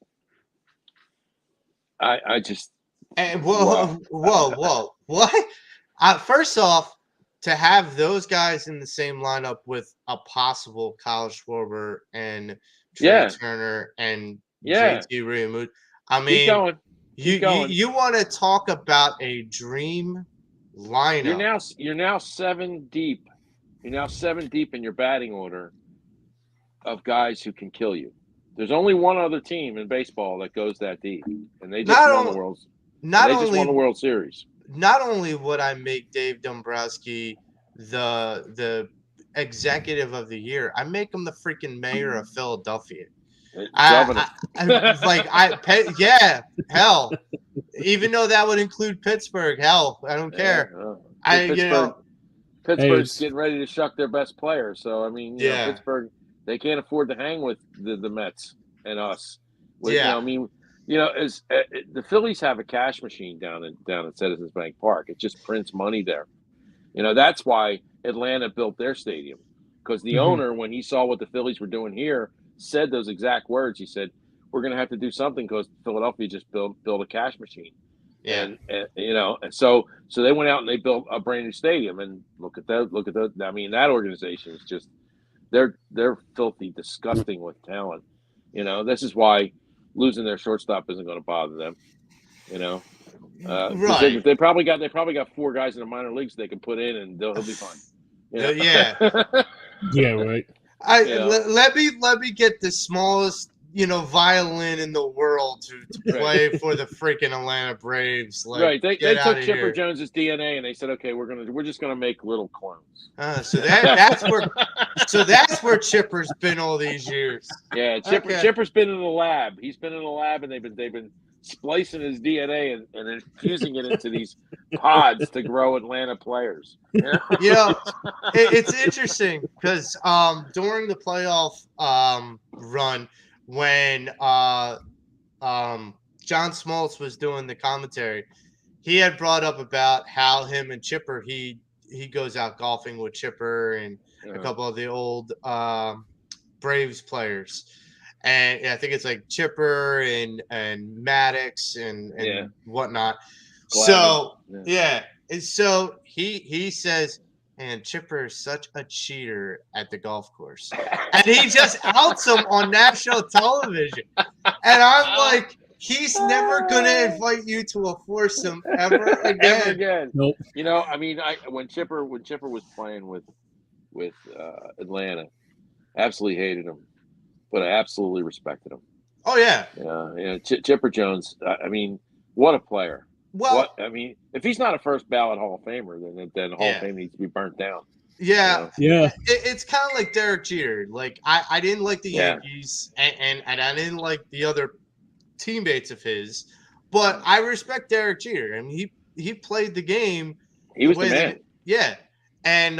I just whoa, what? First off, to have those guys in the same lineup with a possible Kyle Schwarber and Trey Turner and JT Realmuto, I mean. You want to talk about a dream lineup? You're now 7 deep. You're now 7 deep in your batting order of guys who can kill you. There's only one other team in baseball that goes that deep, and they just won the World Series. Not only would I make Dave Dombrowski the executive of the year, I make him the freaking mayor of Philadelphia. Hell. Even though that would include Pittsburgh, hell, I don't care. Pittsburgh's getting ready to shuck their best player, so I mean, Pittsburgh, they can't afford to hang with the Mets and us. The Phillies have a cash machine down at Citizens Bank Park. It just prints money there. That's why Atlanta built their stadium. because the owner, when he saw what the Phillies were doing here, said those exact words. He said, "We're going to have to do something because Philadelphia just built a cash machine." Yeah. And so they went out and they built a brand new stadium. And look at that. I mean, that organization is just they're filthy, disgusting with talent. This is why losing their shortstop isn't going to bother them. Right. They probably got 4 guys in the minor leagues they can put in, and he'll be fine. Yeah. Yeah, right. Let me get the smallest violin in the world to play for the freaking Atlanta Braves. Like, right. They took Chipper Jones's DNA and they said, okay, we're just gonna make little clones. So that's where Chipper's been all these years. Yeah, Chipper's been in the lab. He's been in the lab, and they've been splicing his DNA and infusing it into these pods to grow Atlanta players. It's interesting because during the playoff run, when John Smoltz was doing the commentary, he had brought up about how him and Chipper, he goes out golfing with Chipper and a couple of the old Braves players. And I think it's like Chipper and Maddox and whatnot. So and so he says, and Chipper is such a cheater at the golf course, and he just outs him on national television. And I'm like, he's never gonna invite you to a foursome ever again. Nope. I mean, when Chipper was playing with Atlanta, absolutely hated him. But I absolutely respected him. Oh yeah. Chipper Jones. I mean, what a player. Well, if he's not a first ballot Hall of Famer, then Hall of Fame needs to be burnt down. Yeah. Yeah. It's kind of like Derek Jeter. Like I didn't like the Yankees, and I didn't like the other teammates of his, but I respect Derek Jeter. I mean, he played the game. He was the man. And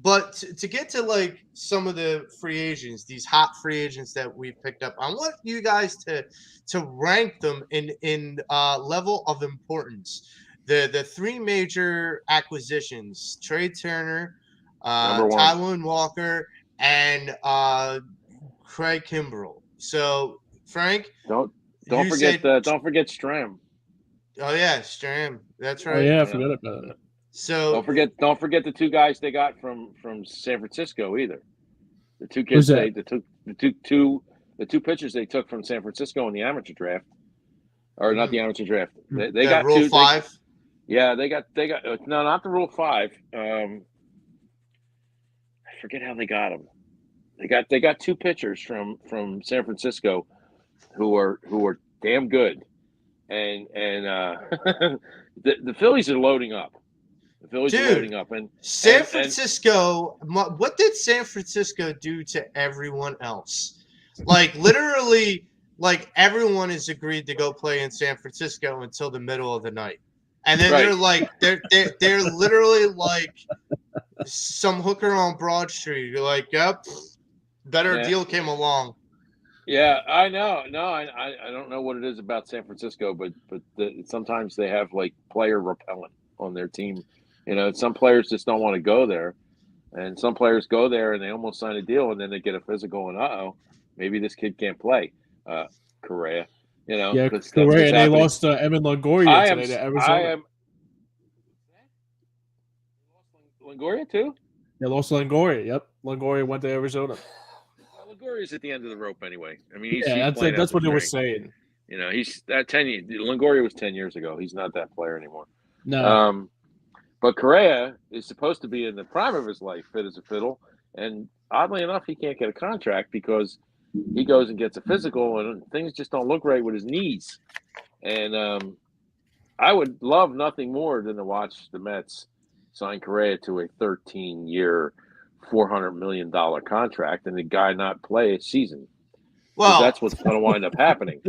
but to get to like some of the free agents, these hot free agents that we picked up, I want you guys to rank them in level of importance. The 3 major acquisitions: Trey Turner, Taijuan Walker, and Craig Kimbrell. So Frank, don't forget Stram. Oh yeah, Stram. That's right. Oh yeah, I forgot about that. So don't forget the 2 guys they got from San Francisco either. The 2 kids they took the two pitchers they took from San Francisco in the amateur draft, or not the amateur draft. They got Rule 5. They got no, not the Rule 5. I forget how they got them. They got 2 pitchers from San Francisco who are damn good, and the Phillies are loading up. The Phillies are loading up, and San Francisco. What did San Francisco do to everyone else? Like literally, like everyone is agreed to go play in San Francisco until the middle of the night, and then they're like they're literally like some hooker on Broad Street. You're like, yep, better deal came along. Yeah, I know. No, I don't know what it is about San Francisco, but sometimes they have like player repellent on their team. Some players just don't want to go there, and some players go there and they almost sign a deal, and then they get a physical, and maybe this kid can't play. Correa, Correa, and they lost Evan Longoria today to Arizona. Longoria too? They lost Longoria. Yep, Longoria went to Arizona. Longoria's at the end of the rope anyway. I mean, that's what they were saying. He's that 10 years. Longoria was 10 years ago. He's not that player anymore. No. But Correa is supposed to be in the prime of his life, fit as a fiddle, and oddly enough, he can't get a contract because he goes and gets a physical, and things just don't look right with his knees. And I would love nothing more than to watch the Mets sign Correa to a 13-year, $400 million contract, and the guy not play a season. Well, that's what's going to wind up happening.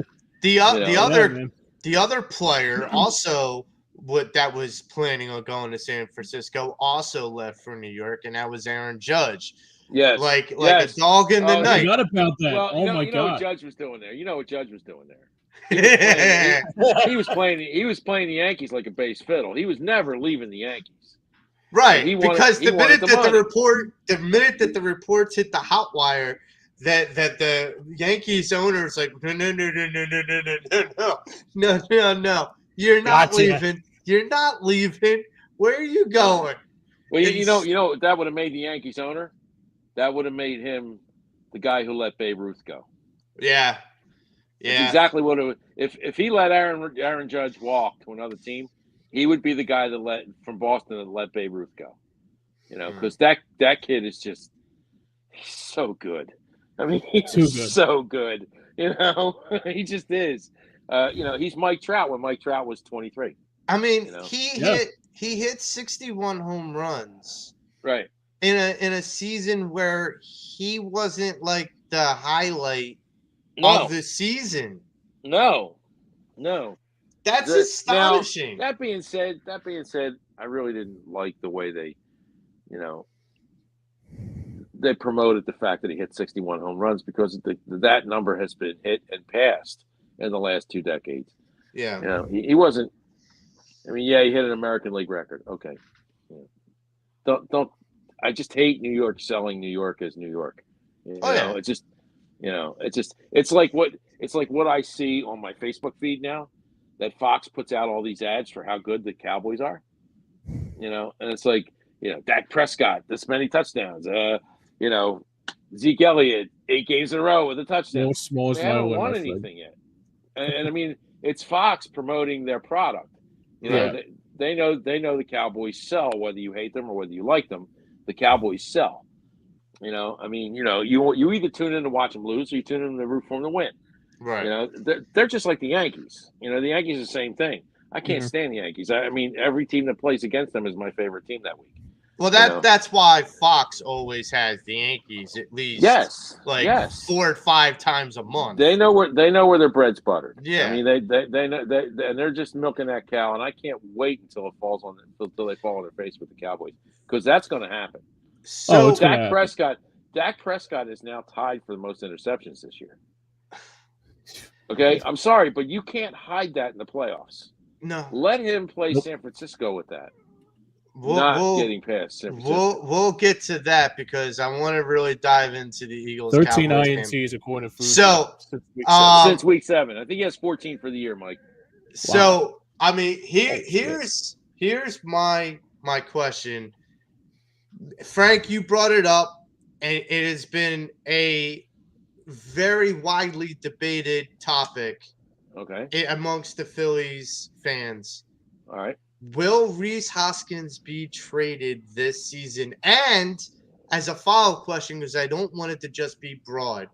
The other player also that was planning on going to San Francisco also left for New York, and that was Aaron Judge. Yes, like a dog in the night. I forgot about that. Well, my God! You know what Judge was doing there. He was playing the Yankees like a bass fiddle. He was never leaving the Yankees. Right, He because the wanted minute that money. the reports hit the hot wire, that the Yankees owner is like, no, you're not leaving. You're not leaving. Where are you going? Well, you know that would have made the Yankees owner. That would have made him the guy who let Babe Ruth go. Yeah. That's exactly what it would. If he let Aaron Judge walk to another team, he would be the guy from Boston that let Babe Ruth go. Because that kid is just so good. I mean, he's so good. He just is. He's Mike Trout when Mike Trout was 23. I mean, he hit 61 home runs. Right. In a season where he wasn't like the highlight of the season. No. That's astonishing. Now, that being said, I really didn't like the way they promoted the fact that he hit 61 home runs, because that number has been hit and passed in the last 2 decades. Yeah. He wasn't. I mean, he hit an American League record. Okay. Don't. I just hate New York selling New York as New York. It's just, it's like what I see on my Facebook feed now, that Fox puts out all these ads for how good the Cowboys are. And it's like, Dak Prescott, this many touchdowns. Zeke Elliott, 8 games in a row with a touchdown. They haven't won anything yet. And I mean, it's Fox promoting their product. They know the Cowboys sell, whether you hate them or whether you like them. The Cowboys sell. I mean, you either tune in to watch them lose, or you tune in to root for them to win. Right. They're just like the Yankees. The Yankees are the same thing. I can't stand the Yankees. I mean, every team that plays against them is my favorite team that week. Well, that's why Fox always has the Yankees at least 4 or 5 times a month. They know where their bread's buttered. Yeah. I mean, they know, and they're just milking that cow, and I can't wait until they fall on their face with the Cowboys, because that's going to happen. So Dak Prescott is now tied for the most interceptions this year. Okay, I'm sorry, but you can't hide that in the playoffs. No. Let him play San Francisco with that. Getting past San Francisco. We'll get to that, because I want to really dive into the Eagles. 13 INTs according to Food. So since week 7, I think he has 14 for the year, Mike. So I mean, here's my question. Frank, you brought it up, and it has been a very widely debated topic. Okay. Amongst the Phillies fans. All right. Will Rhys Hoskins be traded this season? And as a follow-up question, because I don't want it to just be broad,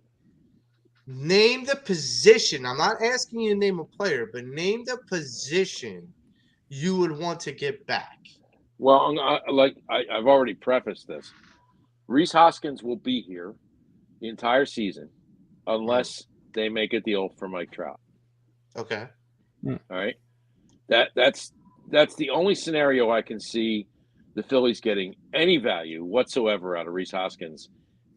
name the position. I'm not asking you to name a player, but name the position you would want to get back. Well, I've already prefaced this. Rhys Hoskins will be here the entire season unless they make a deal for Mike Trout. Okay. All right. That's the only scenario I can see the Phillies getting any value whatsoever out of Rhys Hoskins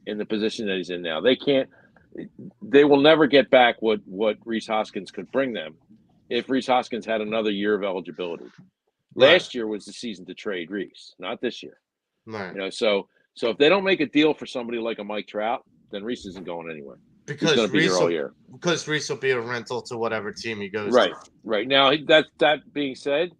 in the position that he's in now. They will never get back what Rhys Hoskins could bring them if Rhys Hoskins had another year of eligibility. Last year was the season to trade Rhys, not this year. Right. So if they don't make a deal for somebody like a Mike Trout, then Rhys isn't going anywhere. He's going to be here all year. Because Rhys will be a rental to whatever team he goes to. Right. Now, that being said,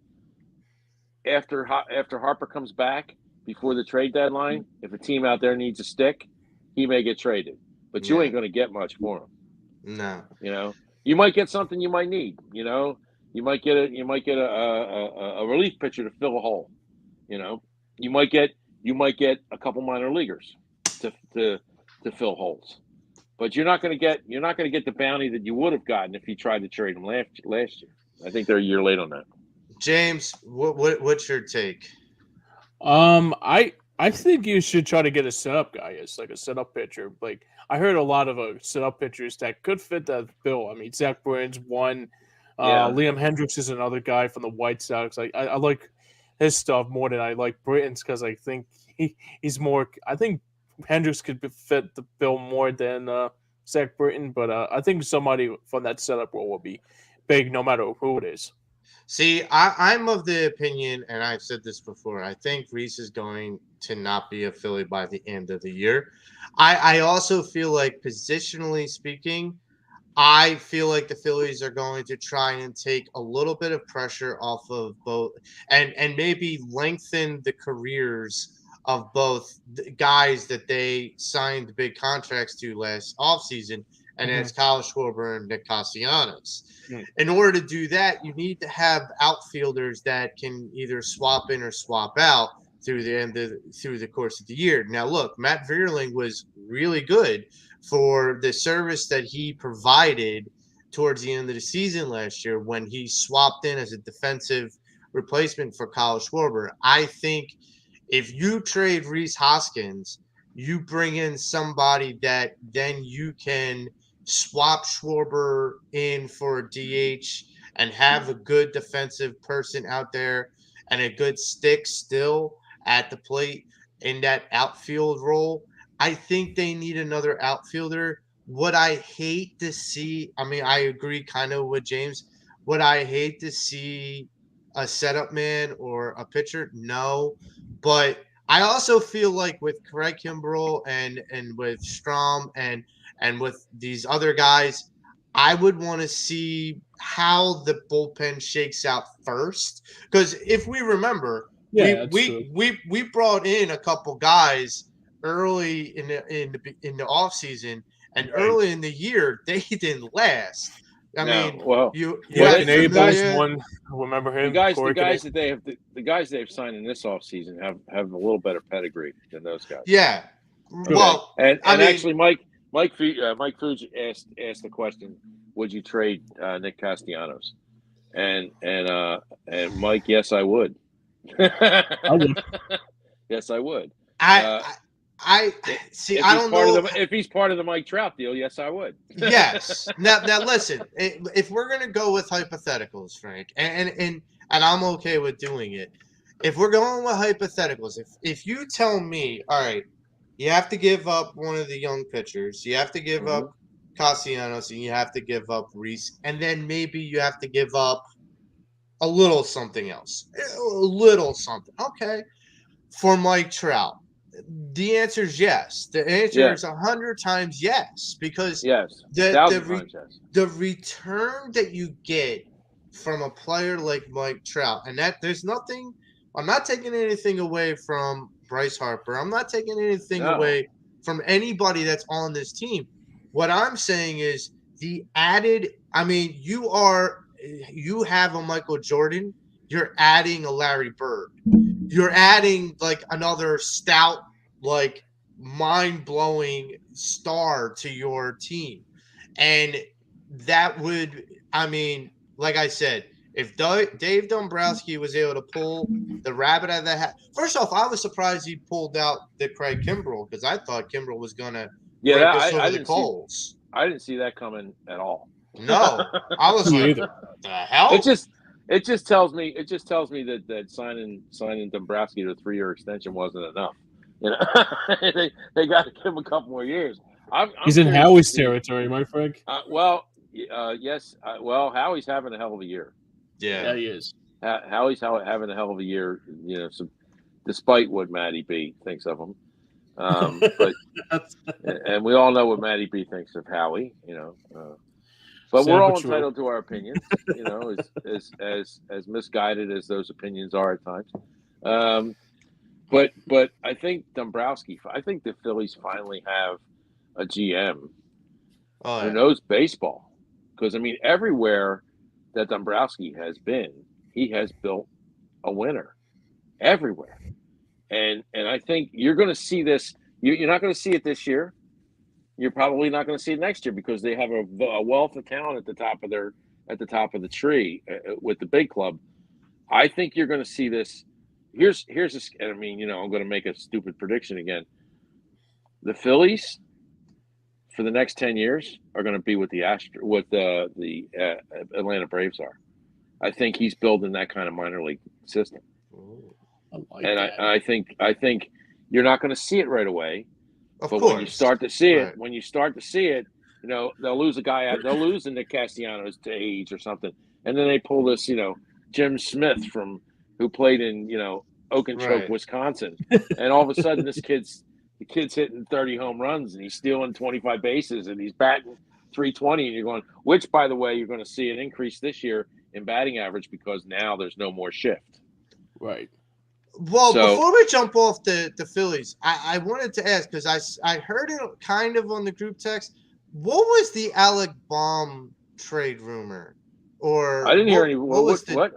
after Harper comes back before the trade deadline, if a team out there needs a stick, he may get traded. But you ain't going to get much for him. No. You might get something you might need. You might get a relief pitcher to fill a hole. You might get a couple minor leaguers to fill holes. But you're not going to get the bounty that you would have gotten if you tried to trade him last year. I think they're a year late on that. James, what's your take? I think you should try to get a setup guy as like a setup pitcher. Like I heard a lot of setup pitchers that could fit that bill. I mean, Zach Britton's one. Liam Hendricks is another guy from the White Sox. I like his stuff more than I like Britton's, because I think he's more. I think Hendricks could fit the bill more than Zach Britton, but I think somebody from that setup role will be big no matter who it is. See, I'm of the opinion, and I've said this before, I think Reese is going to not be a Philly by the end of the year. I also feel like, positionally speaking, I feel like the Phillies are going to try and take a little bit of pressure off of both, and maybe lengthen the careers of both the guys that they signed big contracts to last offseason, and it's Kyle Schwarber and Nick Castellanos. In order to do that, you need to have outfielders that can either swap in or swap out through the course of the year. Now, look, Matt Vierling was really good for the service that he provided towards the end of the season last year when he swapped in as a defensive replacement for Kyle Schwarber. I think if you trade Rhys Hoskins, you bring in somebody that then you can swap Schwarber in for a DH and have a good defensive person out there and a good stick still at the plate in that outfield role. I think they need another outfielder. What I hate to see, I mean, I agree kind of with James. Would I hate to see a setup man or a pitcher? No. But I also feel like with Craig Kimbrell and with Strom and with these other guys, I would want to see how the bullpen shakes out first. Because if we remember, we brought in a couple guys early in the off season, and early in the year they didn't last. I mean, well, you one. Remember him? The guys they've signed in this offseason have a little better pedigree than those guys. Yeah. Well, and actually, Mike Fuge asked the question: would you trade Nick Castellanos? And Mike, yes, I would. I would. Yes, I would. I see. I don't know if he's part of the Mike Trout deal. Yes, I would. Yes. Now, listen. If we're gonna go with hypotheticals, Frank, and I'm okay with doing it. If we're going with hypotheticals, if you tell me, all right, you have to give up one of the young pitchers, you have to give up Castellanos, and you have to give up Reese, and then maybe you have to give up a little something else, a little something. Okay, for Mike Trout. The answer is yes. The answer is 100 times yes, because the return that you get from a player like Mike Trout, and that there's nothing. I'm not taking anything away from Bryce Harper. I'm not taking anything away from anybody that's on this team. What I'm saying is the added. I mean, you have a Michael Jordan. You're adding a Larry Bird. You're adding like another stout, like mind-blowing star to your team. And that would, I mean, like I said, if Dave Dombrowski was able to pull the rabbit out of the hat. First off, I was surprised he pulled out the Craig Kimbrell because I thought Kimbrell was going to break us over the coals. I didn't see that coming at all. No. I was like, what the hell? It just tells me that signing Dombrowski to a 3-year extension wasn't enough. You know, they got to give him a couple more years. He's in Howie's territory, my friend. Yes. Howie's having a hell of a year. Yeah, he is. Howie's having a hell of a year. You know, despite what Matty B thinks of him. But and we all know what Matty B thinks of Howie. You know. But we're all entitled to our opinions, you know, as misguided as those opinions are at times. But I think Dombrowski. I think the Phillies finally have a GM who knows baseball. Because I mean, everywhere that Dombrowski has been, he has built a winner. Everywhere, and I think you're going to see this. You're not going to see it this year. You're probably not going to see it next year because they have a wealth of talent at the top of the tree with the big club. I think you're going to see this. Here's this. I mean, you know, I'm going to make a stupid prediction again. The Phillies for the next 10 years are going to be with the Atlanta Braves are. I think he's building that kind of minor league system. I think you're not going to see it right away. But when you start to see it, you know, they'll lose a guy out. They'll lose a Nick Castellanos to age or something. And then they pull this, you know, Jim Smith who played in Okeechobee, Right. Wisconsin, and all of a sudden the kid's hitting 30 home runs and he's stealing 25 bases and he's batting 320, and you're going, which by the way you're going to see an increase this year in batting average because now there's no more shift. Right. Well, before we jump off the Phillies, I wanted to ask, because I heard it kind of on the group text. What was the Alec Baum trade rumor? Or I didn't hear any. What?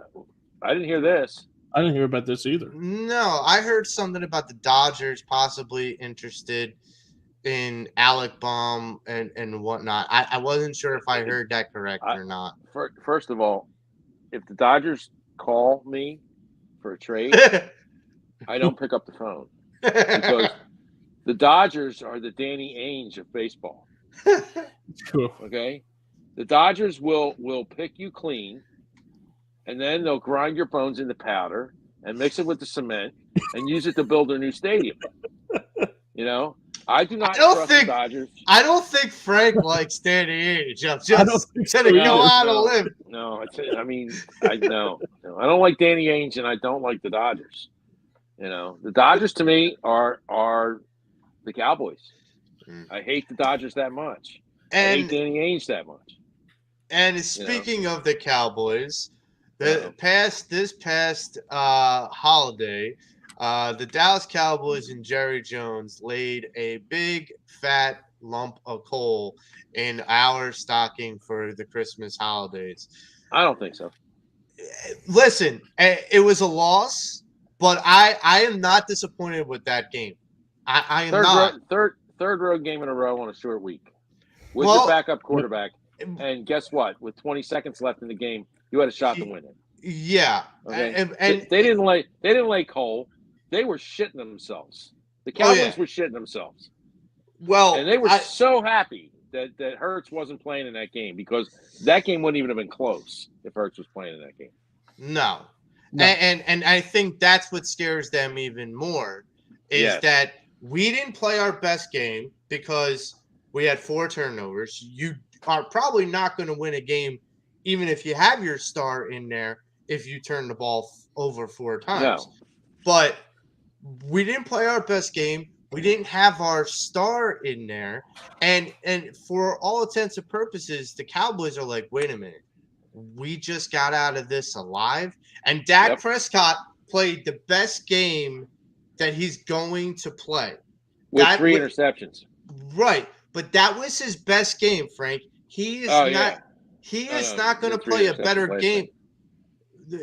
I didn't hear this. I didn't hear about this either. No, I heard something about the Dodgers possibly interested in Alec Baum and whatnot. I wasn't sure if I heard that correct or not. First of all, if the Dodgers call me for a trade, I don't pick up the phone because the Dodgers are the Danny Ainge of baseball. Okay, the Dodgers will pick you clean, and then they'll grind your bones into powder and mix it with the cement and use it to build their new stadium. I do not trust the Dodgers. I don't think Frank likes Danny Ainge. I'm just going to go out on a limb. No, I don't like Danny Ainge, and I don't like the Dodgers. The Dodgers to me are the Cowboys. I hate the Dodgers that much. And I hate Danny Ainge that much. And speaking of the Cowboys, this past holiday, the Dallas Cowboys and Jerry Jones laid a big fat lump of coal in our stocking for the Christmas holidays. I don't think so. Listen, it was a loss, but I am not disappointed with that game. I am not. Third road game in a row on a short week with the backup quarterback. And guess what? With 20 seconds left in the game, you had a shot to win it. Yeah. Okay. And they didn't lay coal. They were shitting themselves. The Cowboys were shitting themselves. Well, and they were so happy that Hurts wasn't playing in that game because that game wouldn't even have been close if Hurts was playing in that game. No. And I think that's what scares them even more is that we didn't play our best game because we had 4 turnovers. You are probably not going to win a game even if you have your star in there if you turn the ball over 4 times. No. But we didn't play our best game. We didn't have our star in there. And for all intents and purposes, the Cowboys are like, wait a minute. We just got out of this alive. And Dak Prescott played the best game that he's going to play. With 3 interceptions. Right. But that was his best game, Frank. He is not going to play a better game.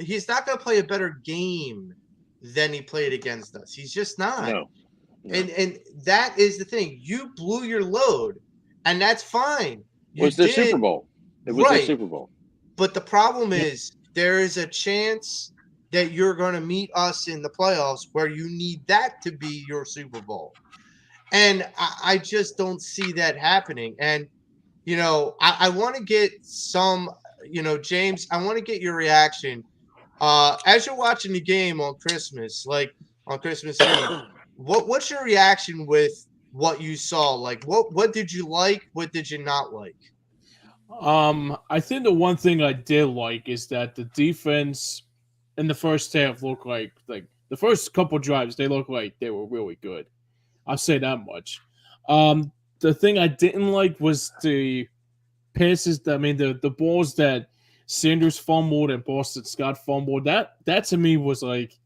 He's not going to play a better game than he played against us. He's just not. No. And that is the thing. You blew your load, and that's fine. It was their Super Bowl. It was their Super Bowl. But the problem is there is a chance that you're going to meet us in the playoffs where you need that to be your Super Bowl. And I just don't see that happening. And, I want to get some, James, I want to get your reaction. As you're watching the game on Christmas, like on Christmas Eve, what's your reaction with what you saw? Like, what did you like? What did you not like? I think the one thing I did like is that the defense in the first half looked like the first couple drives, they looked like they were really good. I'll say that much. The thing I didn't like was the passes. The balls that Sanders fumbled and Boston Scott fumbled. That to me was like,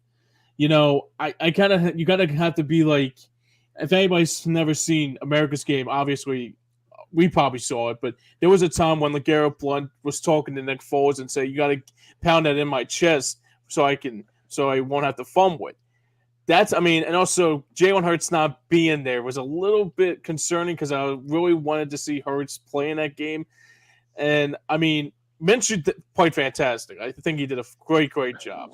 I kind of you gotta have to be like, if anybody's never seen America's Game, obviously we probably saw it, but there was a time when LeGarrette Blount was talking to Nick Foles and say, "You got to pound that in my chest so I won't have to fumble it." And also Jalen Hurts not being there was a little bit concerning because I really wanted to see Hurts play in that game. And Minshew played fantastic. I think he did a great job.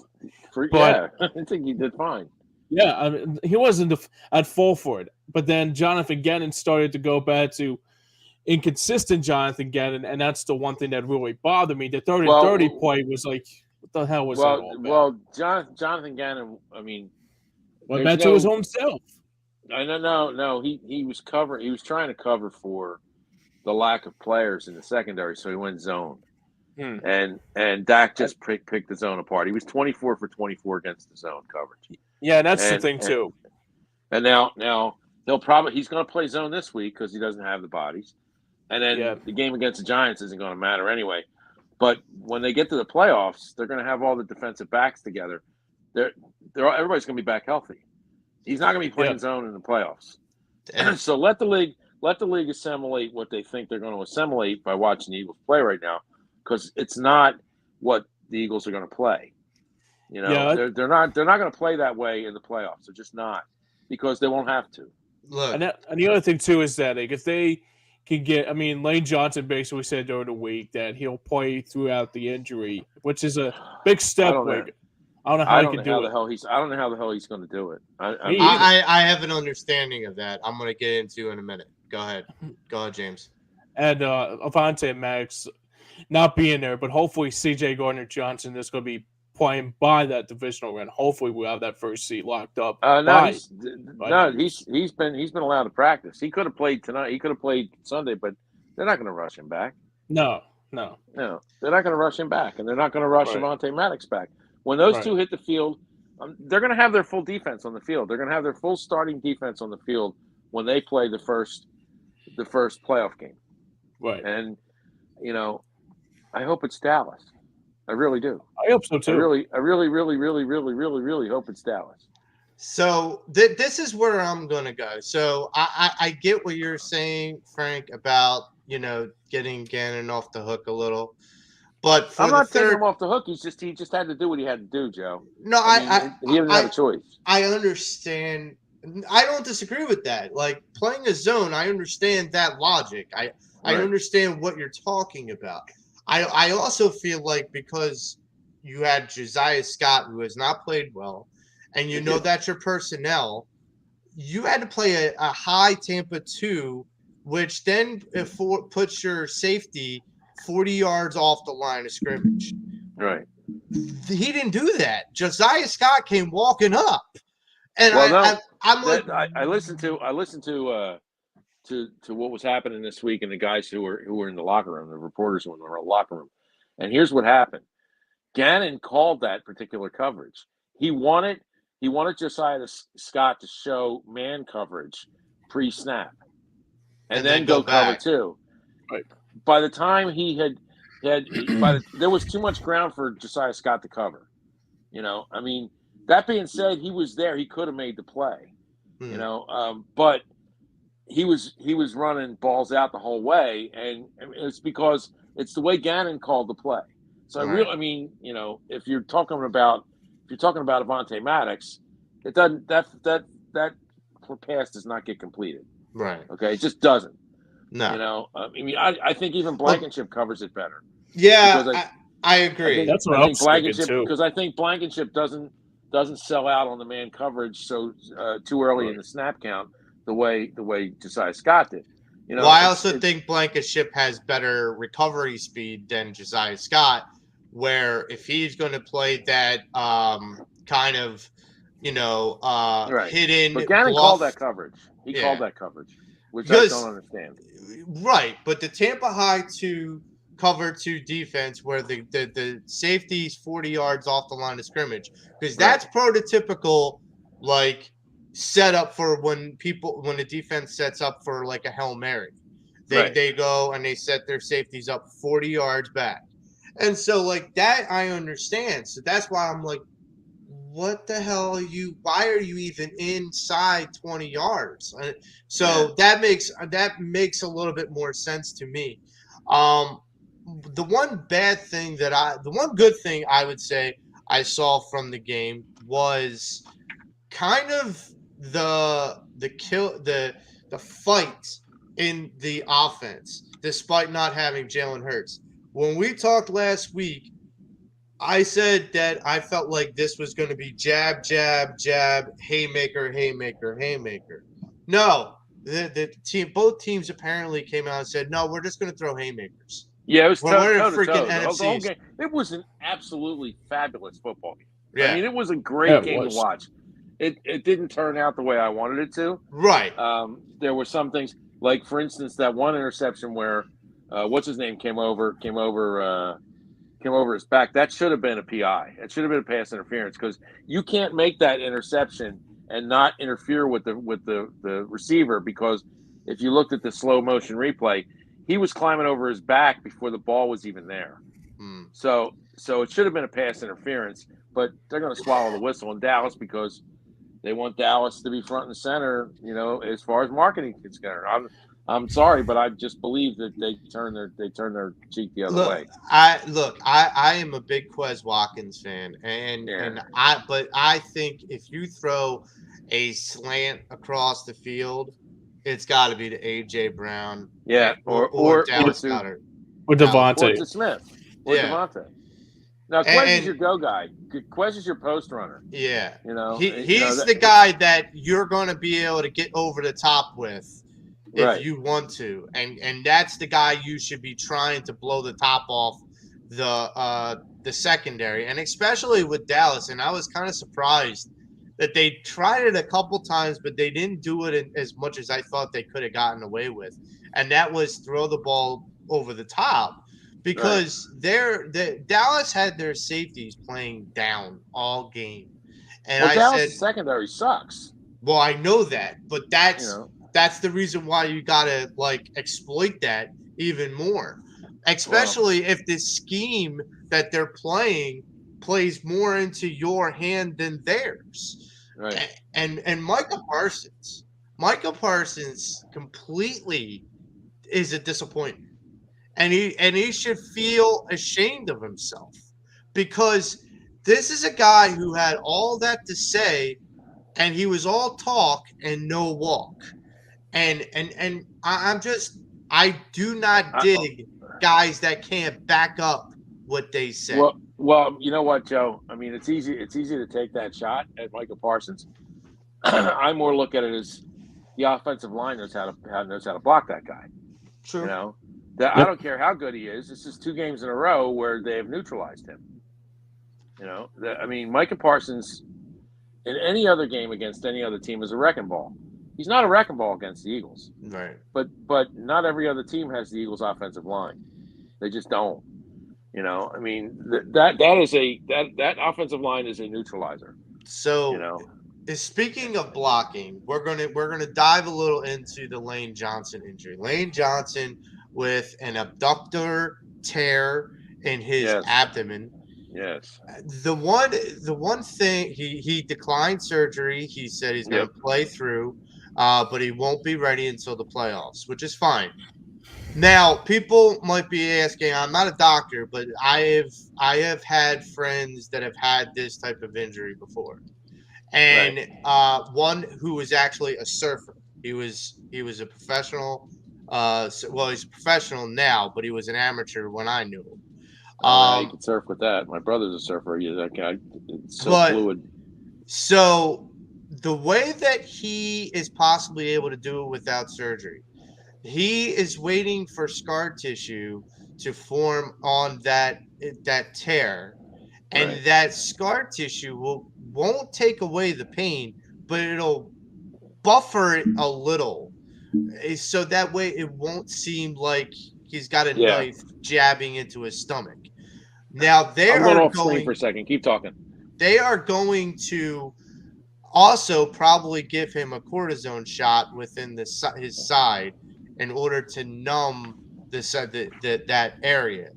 I think he did fine. Yeah, he wasn't at fault for it. But then Jonathan Gannon started to go back to inconsistent Jonathan Gannon, and that's the one thing that really bothered me. The 30-30 play was like, what the hell was that all about? Well, Jonathan Gannon, went back to his own self. No. He was covering. He was trying to cover for the lack of players in the secondary, so he went zone. and Dak just picked the zone apart. He was 24 for 24 against the zone coverage. Yeah, that's the thing too. And now he's going to play zone this week because he doesn't have the bodies, and then the game against the Giants isn't going to matter anyway. But when they get to the playoffs, they're going to have all the defensive backs together. Everybody's going to be back healthy. He's not going to be playing zone in the playoffs. So let the league assimilate what they think they're going to assimilate by watching the Eagles play right now, because it's not what the Eagles are going to play. You know, they're not going to play that way in the playoffs. They're just not, because they won't have to. Look, and the other thing too is that if they can get, I mean, Lane Johnson basically said during the week that he'll play throughout the injury, which is a big step. I don't know how he can do it. I don't know how the hell he's going to do it. I have an understanding of that. I'm going to get into in a minute. Go ahead, James. And Avante Maddox not being there, but hopefully C.J. Gardner-Johnson is going to be playing by that divisional round. Hopefully, we'll have that first seat locked up. He's been allowed to practice. He could have played tonight. He could have played Sunday, but they're not going to rush him back. No, they're not going to rush him back, and they're not going to rush Avante Maddox back. When those two hit the field, they're going to have their full defense on the field. They're going to have their full starting defense on the field when they play the first playoff game. Right. And I hope it's Dallas. I really do. I hope so too. I really hope it's Dallas. So this is where I'm going to go. So I get what you're saying, Frank, about getting Gannon off the hook a little. But I'm not taking him off the hook. He just had to do what he had to do, Joe. No, he didn't have a choice. I understand. I don't disagree with that. Like playing a zone, I understand that logic. I understand what you're talking about. I also feel like because you had Josiah Scott, who has not played well, and that's your personnel, you had to play a high Tampa 2, which then puts your safety 40 yards off the line of scrimmage. Right. He didn't do that. Josiah Scott came walking up, and I listened to what was happening this week, and the guys who were in the locker room, the reporters who were in the locker room, and here's what happened. Gannon called that particular coverage. He wanted Josiah Scott to show man coverage pre-snap, and then go cover two. Right. By the time there was too much ground for Josiah Scott to cover. That being said, he was there. He could have made the play. But he was running balls out the whole way, and it's because it's the way Gannon called the play. So if you're talking about Avante Maddox, it doesn't that pass does not get completed. Right. Okay, it just doesn't. No. I think even Blankenship covers it better. Yeah, I agree. That's what I was thinking too. Because I think Blankenship doesn't sell out on the man coverage too early in the snap count the way Josiah Scott did. I also think Blankenship has better recovery speed than Josiah Scott, where if he's going to play that kind of hidden. But Gannon called that coverage. He called that coverage, which I don't understand. Right, but the Tampa High 2 cover 2 defense, where the safety's 40 yards off the line of scrimmage, because that's prototypical, like setup for when the defense sets up for like a Hail Mary. They go and they set their safeties up 40 yards back, and so like that I understand. So that's why I'm like, what the hell why are you even inside 20 yards? That makes a little bit more sense to me. The one good thing I would say I saw from the game was kind of the fight in the offense, despite not having Jalen Hurts. When we talked last week, I said that I felt like this was going to be jab, jab, jab, haymaker, haymaker, haymaker. No, both teams apparently came out and said, no, we're just going to throw haymakers. Yeah, it was freaking NFC East. It was an absolutely fabulous football game. Yeah. It was a great game to watch. It didn't turn out the way I wanted it to. Right. There were some things, like, for instance, that one interception where what's his name came over came over his back. That should have been a PI. It should have been a pass interference because you can't make that interception and not interfere with the receiver, because if you looked at the slow motion replay, he was climbing over his back before the ball was even there. So it should have been a pass interference, but they're going to swallow the whistle in Dallas because they want Dallas to be front and center, as far as marketing is concerned. I'm sorry, but I just believe that they turn their cheek the other way. I am a big Quez Watkins fan, and I think if you throw a slant across the field, it's got to be to AJ Brown, or Dallas Goedert, or Devontae, or to Smith, or Devontae. Now Quez is your go guy. Quez is your post runner. Yeah, he's the guy that you're going to be able to get over the top with if you want to, and that's the guy you should be trying to blow the top off the secondary, and especially with Dallas. And I was kind of surprised that they tried it a couple times, but they didn't do it as much as I thought they could have gotten away with, and that was throw the ball over the top. Because Dallas had their safeties playing down all game, and Dallas' secondary sucks. Well, I know that, but that's the reason why you gotta exploit that even more, especially if the scheme that they're playing plays more into your hand than theirs. Right. And Micah Parsons completely is a disappointment. And he should feel ashamed of himself, because this is a guy who had all that to say, and he was all talk and no walk. And I do not dig guys that can't back up what they say. Well, you know what, Joe? I mean, it's easy to take that shot at Micah Parsons. I more look at it as the offensive line knows how to block that guy. True. I don't care how good he is. This is 2 games in a row where they have neutralized him. Micah Parsons in any other game against any other team is a wrecking ball. He's not a wrecking ball against the Eagles. Right. But not every other team has the Eagles' offensive line. They just don't. That offensive line is a neutralizer. So, speaking of blocking, we're gonna dive a little into the Lane Johnson injury. Lane Johnson with an abductor tear in his abdomen. Yes. The one thing, he declined surgery. He said he's going to play through, but he won't be ready until the playoffs, which is fine. Now, people might be asking, I'm not a doctor, but I have had friends that have had this type of injury before. And one who was actually a surfer. He was a professional. He's a professional now, but he was an amateur when I knew him. You can surf with that. My brother's a surfer. It's so fluid. So the way that he is possibly able to do it without surgery, he is waiting for scar tissue to form on that tear, and that scar tissue won't take away the pain, but it'll buffer it a little. So that way it won't seem like he's got a knife jabbing into his stomach. Now I'm going off screen for a second. Keep talking. They are going to also probably give him a cortisone shot within his side in order to numb that area,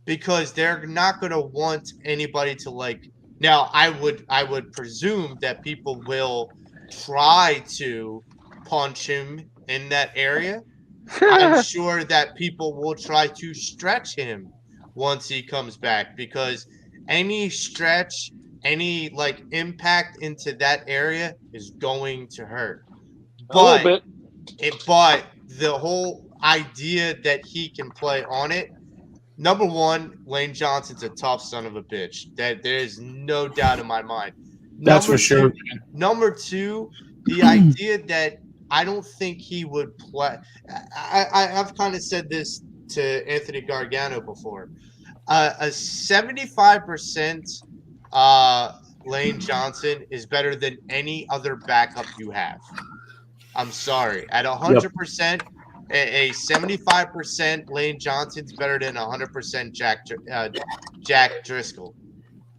because they're not going to want anybody to Now, I would presume that people will try to punch him in that area. I'm sure that people will try to stretch him once he comes back, because any stretch, any impact into that area is going to hurt. But, a little bit. But the whole idea that he can play on it, number one, Lane Johnson's a tough son of a bitch. That there is no doubt in my mind. That's for sure. Number two, the idea that I don't think he would play. I've kind of said this to Anthony Gargano before. A 75% Lane Johnson is better than any other backup you have. I'm sorry. At 100%, a 75% Lane Johnson's better than 100% Jack Driscoll,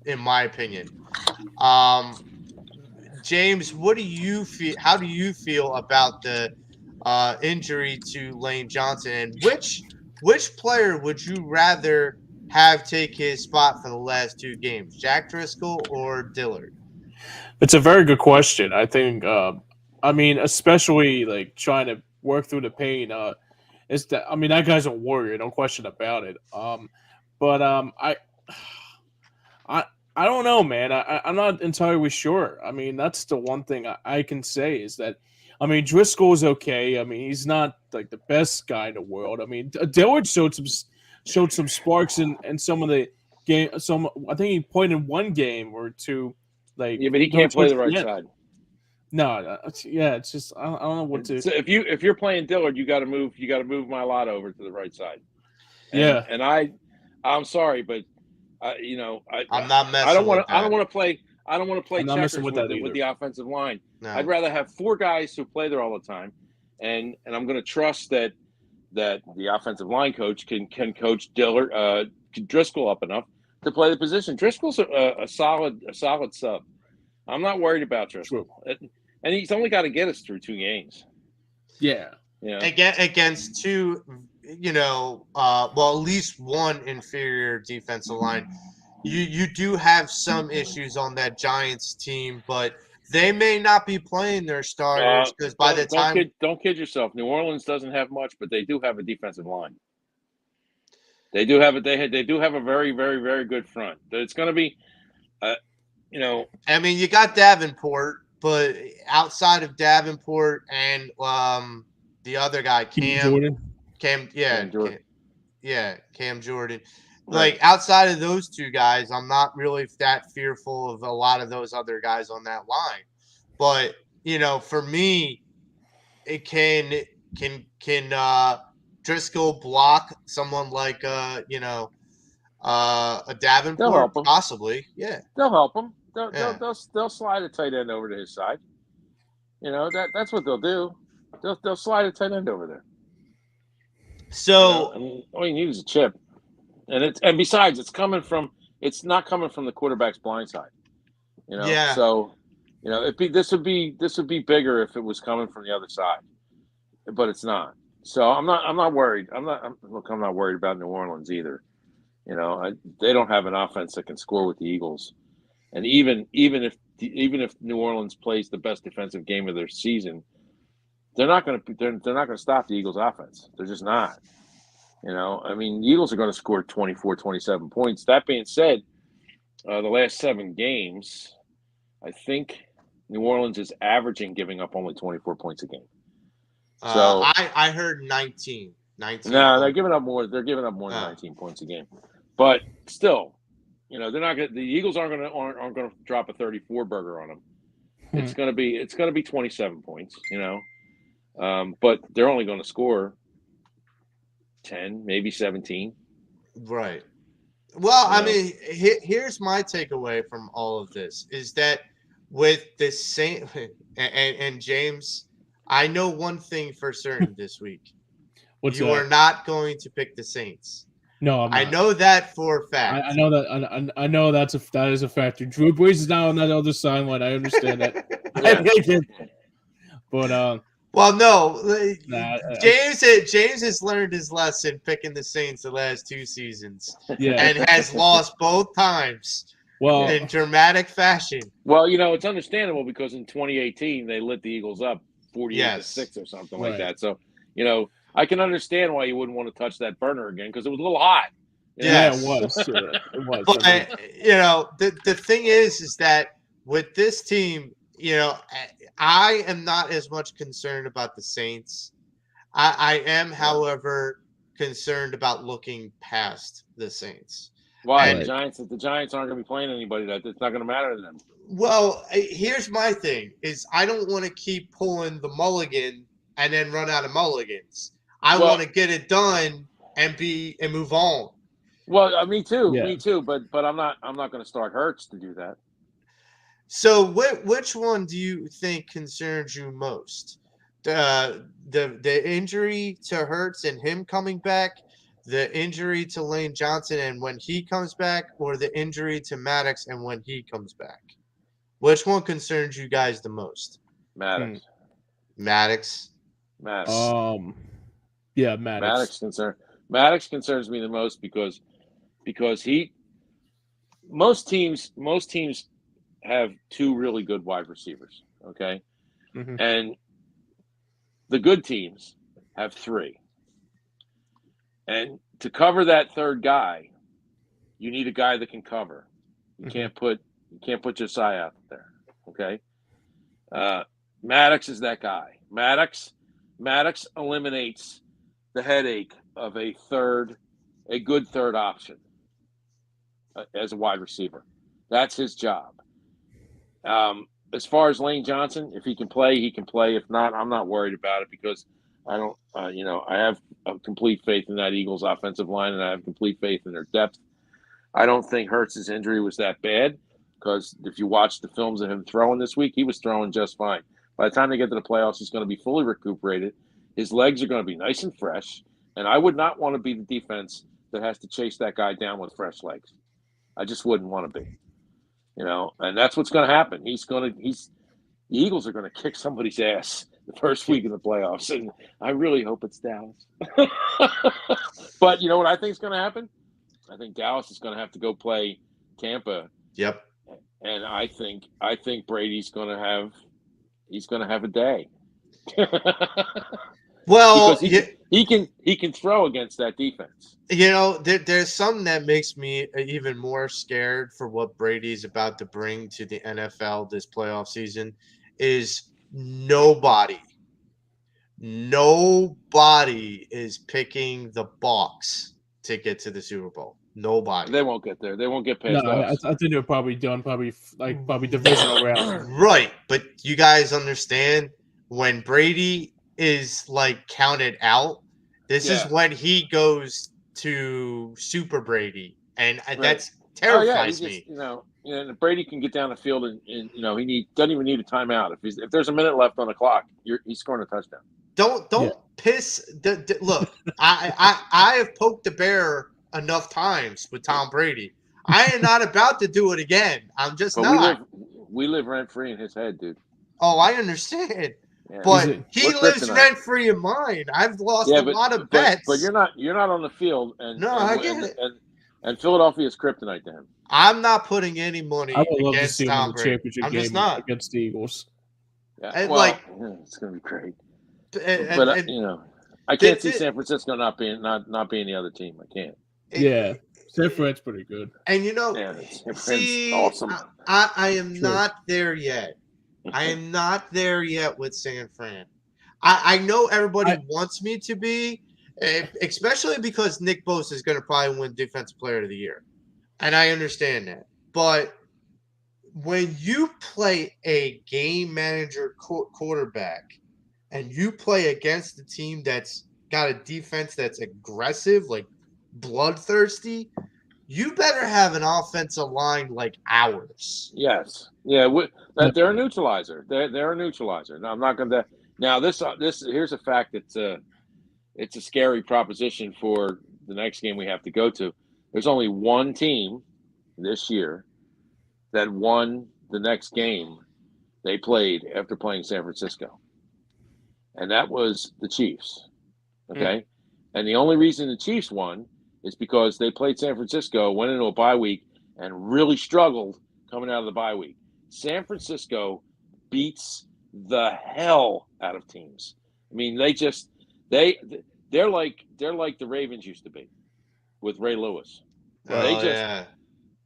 in my opinion. James, what do you feel? How do you feel about the injury to Lane Johnson, and which player would you rather have take his spot for the last 2 games, Jack Driscoll or Dillard? It's a very good question. I think, I mean, especially like trying to work through the pain. Is that I mean that guy's a warrior, no question about it. But I I don't know, man. I'm not entirely sure. I mean, that's the one thing I can say is that, I mean, Driscoll is okay. I mean, he's not like the best guy in the world. I mean, Dillard showed some sparks in some of the game. I think he played in one game or two. Like, yeah, but he can't play the right side. No, it's just I don't know what to. So if you're playing Dillard, you got to move Mailata over to the right side. And I'm sorry, but I'm not messing. I don't want to play. I don't want to play checkers with the offensive line. No. I'd rather have 4 guys who play there all the time, and I'm going to trust that the offensive line coach can coach Dillard Driscoll up enough to play the position. Driscoll's a solid sub. I'm not worried about Driscoll, and he's only got to get us through 2 games. Yeah. Against 2, at least 1 inferior defensive line. You do have some issues on that Giants team, but they may not be playing their starters because don't kid yourself. New Orleans doesn't have much, but they do have a defensive line. They do have a very, very, very good front. It's going to be, I mean, you got Davenport, but outside of Davenport and the other guy, Cam Jordan. Like, outside of those 2 guys, I'm not really that fearful of a lot of those other guys on that line. But, for me, it can Driscoll block someone like a Davenport? Possibly, yeah. They'll help him. They'll slide a tight end over to his side. That's what they'll do. They'll slide a tight end over there. So all you need is a chip. And besides, it's not coming from the quarterback's blind side. Yeah. So, this would be bigger if it was coming from the other side, but it's not. So I'm not worried. I'm not worried about New Orleans either. They don't have an offense that can score with the Eagles, and even if New Orleans plays the best defensive game of their season, they're not going to stop the Eagles' offense. They're just not. I mean, the Eagles are going to score 24, 27 points. That being said, the last 7 games, I think New Orleans is averaging giving up only 24 points a game. So I heard 19. No, they're giving up more. They're giving up more than 19 points a game. But still, they're not going. The Eagles aren't going to drop a 34 burger on them. It's going to be 27 points. But they're only going to score 10, maybe 17. Right. Well, I mean, here's my takeaway from all of this is that with the same and James, I know one thing for certain this week. You are not going to pick the Saints. No, I'm not. I know that for a fact. I know that. I know that is a factor. Drew Brees is now on that other sideline. I understand that. But well, no, James has learned his lesson picking the Saints the last 2 seasons, and has lost both times. Well, in dramatic fashion. Well, it's understandable because in 2018 they lit the Eagles up 48-6 or something like that. So, I can understand why you wouldn't want to touch that burner again because it was a little hot. Yeah, it was. It was. But the thing is that with this team, I am not as much concerned about the Saints. I am, however, concerned about looking past the Saints. Why? The Giants aren't going to be playing anybody. It's not going to matter to them. Well, here's my thing: is I don't want to keep pulling the mulligan and then run out of mulligans. I want to get it done and move on. Well, me too. Yeah. Me too. But I'm not going to start Hurts to do that. So which one do you think concerns you most? the injury to Hurts and him coming back, the injury to Lane Johnson and when he comes back, or the injury to Maddox and when he comes back? Which one concerns you guys the most? Maddox. Maddox. Yeah, Maddox. Maddox concerns me the most because most teams have two really good wide receivers, okay? Mm-hmm. And the good teams have three. And to cover that third guy, you need a guy that can cover. You can't put Josiah out there, okay? Maddox is that guy. Maddox eliminates the headache of a good third option as a wide receiver. That's his job. As far as Lane Johnson, if he can play, he can play. If not, I'm not worried about it because I don't, I have a complete faith in that Eagles offensive line, and I have complete faith in their depth. I don't think Hurts' injury was that bad because if you watch the films of him throwing this week, he was throwing just fine. By the time they get to the playoffs, he's going to be fully recuperated. His legs are going to be nice and fresh, and I would not want to be the defense that has to chase that guy down with fresh legs. I just wouldn't want to be, and that's what's going to happen. The Eagles are going to kick somebody's ass the first week of the playoffs, and I really hope it's Dallas. But you know what I think is going to happen? I think Dallas is going to have to go play Tampa. Yep. And I think Brady's going to have a day. Well, because he can throw against that defense. There's something that makes me even more scared for what Brady's about to bring to the NFL this playoff season is nobody is picking the Bucs to get to the Super Bowl. Nobody. They won't get there. They won't get past us. I think they're probably done. Probably divisional round. Right, but you guys understand when Brady is counted out. This is when he goes to Super Brady, and that terrifies me. Brady can get down the field and he doesn't even need a timeout. If there's a minute left on the clock, he's scoring a touchdown. Don't piss. Look, I have poked the bear enough times with Tom Brady. I am not about to do it again. I'm just not. We live rent free in his head, dude. Oh, I understand. Yeah. But he lives rent free in mine. I've lost a lot of bets. But you're not on the field, I get it. And Philadelphia is kryptonite to him. I'm not putting any money I would love to against see him Tom in the Brady. championship I'm game just not. against the Eagles. Yeah, and it's going to be great. But I can't see San Francisco not being the other team. I can't. San Fran's pretty good. And see, awesome. I am not there yet. I am not there yet with San Fran. I know everybody wants me to be, especially because Nick Bosa is going to probably win Defensive Player of the Year. And I understand that. But when you play a game manager quarterback and you play against a team that's got a defense that's aggressive, bloodthirsty, you better have an offensive line like ours. Yes. Yeah. They're a neutralizer. They're a neutralizer. No, I'm not going to. Now, this here's a fact that's it's a scary proposition for the next game we have to go to. There's only one team this year that won the next game they played after playing San Francisco, and that was the Chiefs. Okay, and the only reason the Chiefs won is because they played San Francisco, went into a bye week, and really struggled coming out of the bye week. San Francisco beats the hell out of teams. I mean, they're like the Ravens used to be with Ray Lewis.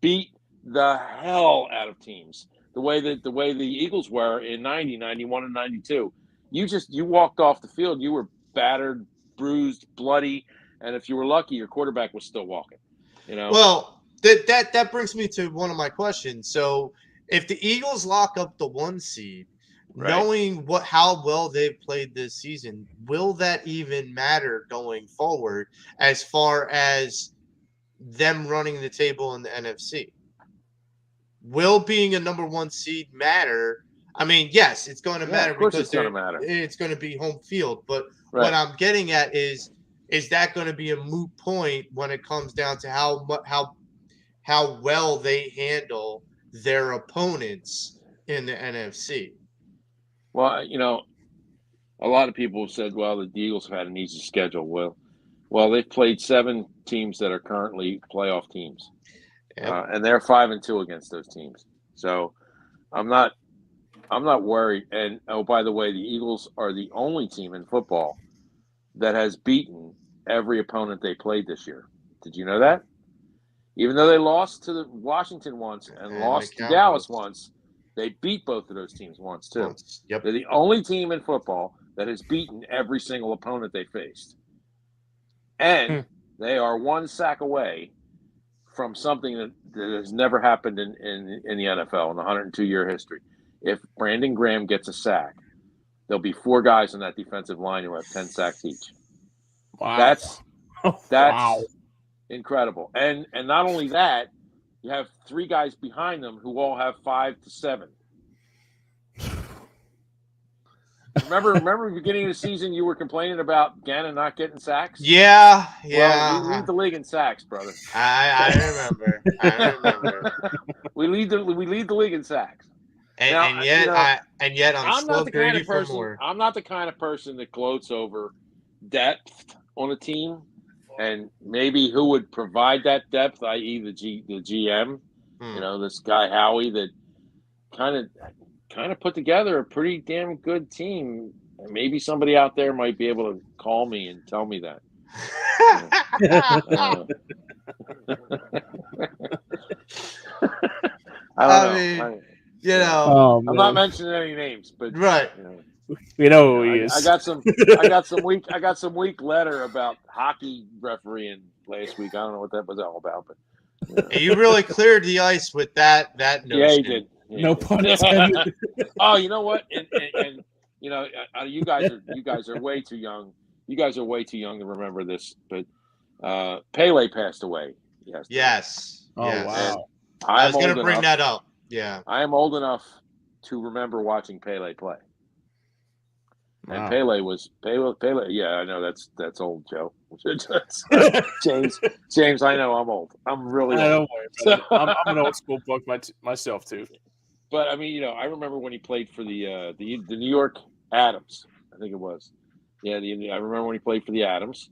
Beat the hell out of teams. The way the Eagles were in 90, 91, and 92. You walked off the field, you were battered, bruised, bloody, and if you were lucky, your quarterback was still walking. Well, that brings me to one of my questions. So, if the Eagles lock up the 1 seed, knowing how well they've played this season, will that even matter going forward as far as them running the table in the NFC? Will being a number 1 seed matter I mean, yes, it's going to matter because it's going to be home field. But Right. what I'm getting at is that going to be a moot point when it comes down to how well they handle their opponents in the NFC? Well, a lot of people have said, well, the Eagles have had an easy schedule. Well, they've played 7 teams that are currently playoff teams, and they're 5-2 against those teams. So I'm not worried. And by the way, the Eagles are the only team in football that has beaten every opponent they played this year. Did you know that? Even though they lost to Washington once and lost to Dallas once, they beat both of those teams once too. Yep. They're the only team in football that has beaten every single opponent they faced. And they are 1 sack away from something that has never happened in the NFL in the 102-year history. If Brandon Graham gets a sack, there'll be 4 guys on that defensive line who have 10 sacks each. Wow. That's wow. Incredible. And not only that, you have 3 guys behind them who all have 5 to 7. Remember the beginning of the season you were complaining about Gannon not getting sacks? Yeah. Well, we lead the league in sacks, brother. I remember. We lead the league in sacks. And yet I'm still greedy for more. I'm not the kind of person that gloats over depth on a team and maybe who would provide that depth, i.e. the GM. This guy Howie that kind of put together a pretty damn good team. Maybe somebody out there might be able to call me and tell me that. I don't know. I'm not mentioning any names, but right. We know who he is. I got some weak letter about hockey refereeing last week. I don't know what that was all about, but you really cleared the ice with that notion. Yeah, he did. No pun intended. Oh, you know what? And you guys are way too young. You guys are way too young to remember this, but Pele passed away yesterday. Yes. Oh, yes. Wow. I was going to bring that up. Yeah. I am old enough to remember watching Pele play. Wow. And Pele. Yeah, I know that's old, Joe. James, I know I'm old. I'm really old. Don't worry. I'm an old school buck myself too. But I mean, I remember when he played for the New York Adams. I think it was. Yeah, I remember when he played for the Adams.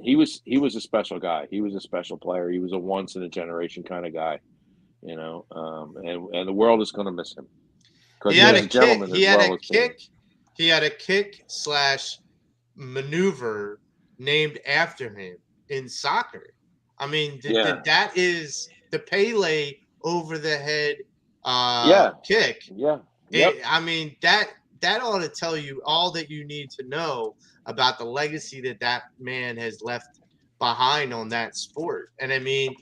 He was a special guy. He was a special player. He was a once in a generation kind of guy. And the world is going to miss him. He had a kick. He had a kick / maneuver named after him in soccer. I mean, that is the Pele over the head kick. Yeah. Yep. I mean, that ought to tell you all that you need to know about the legacy that man has left behind on that sport. And I mean,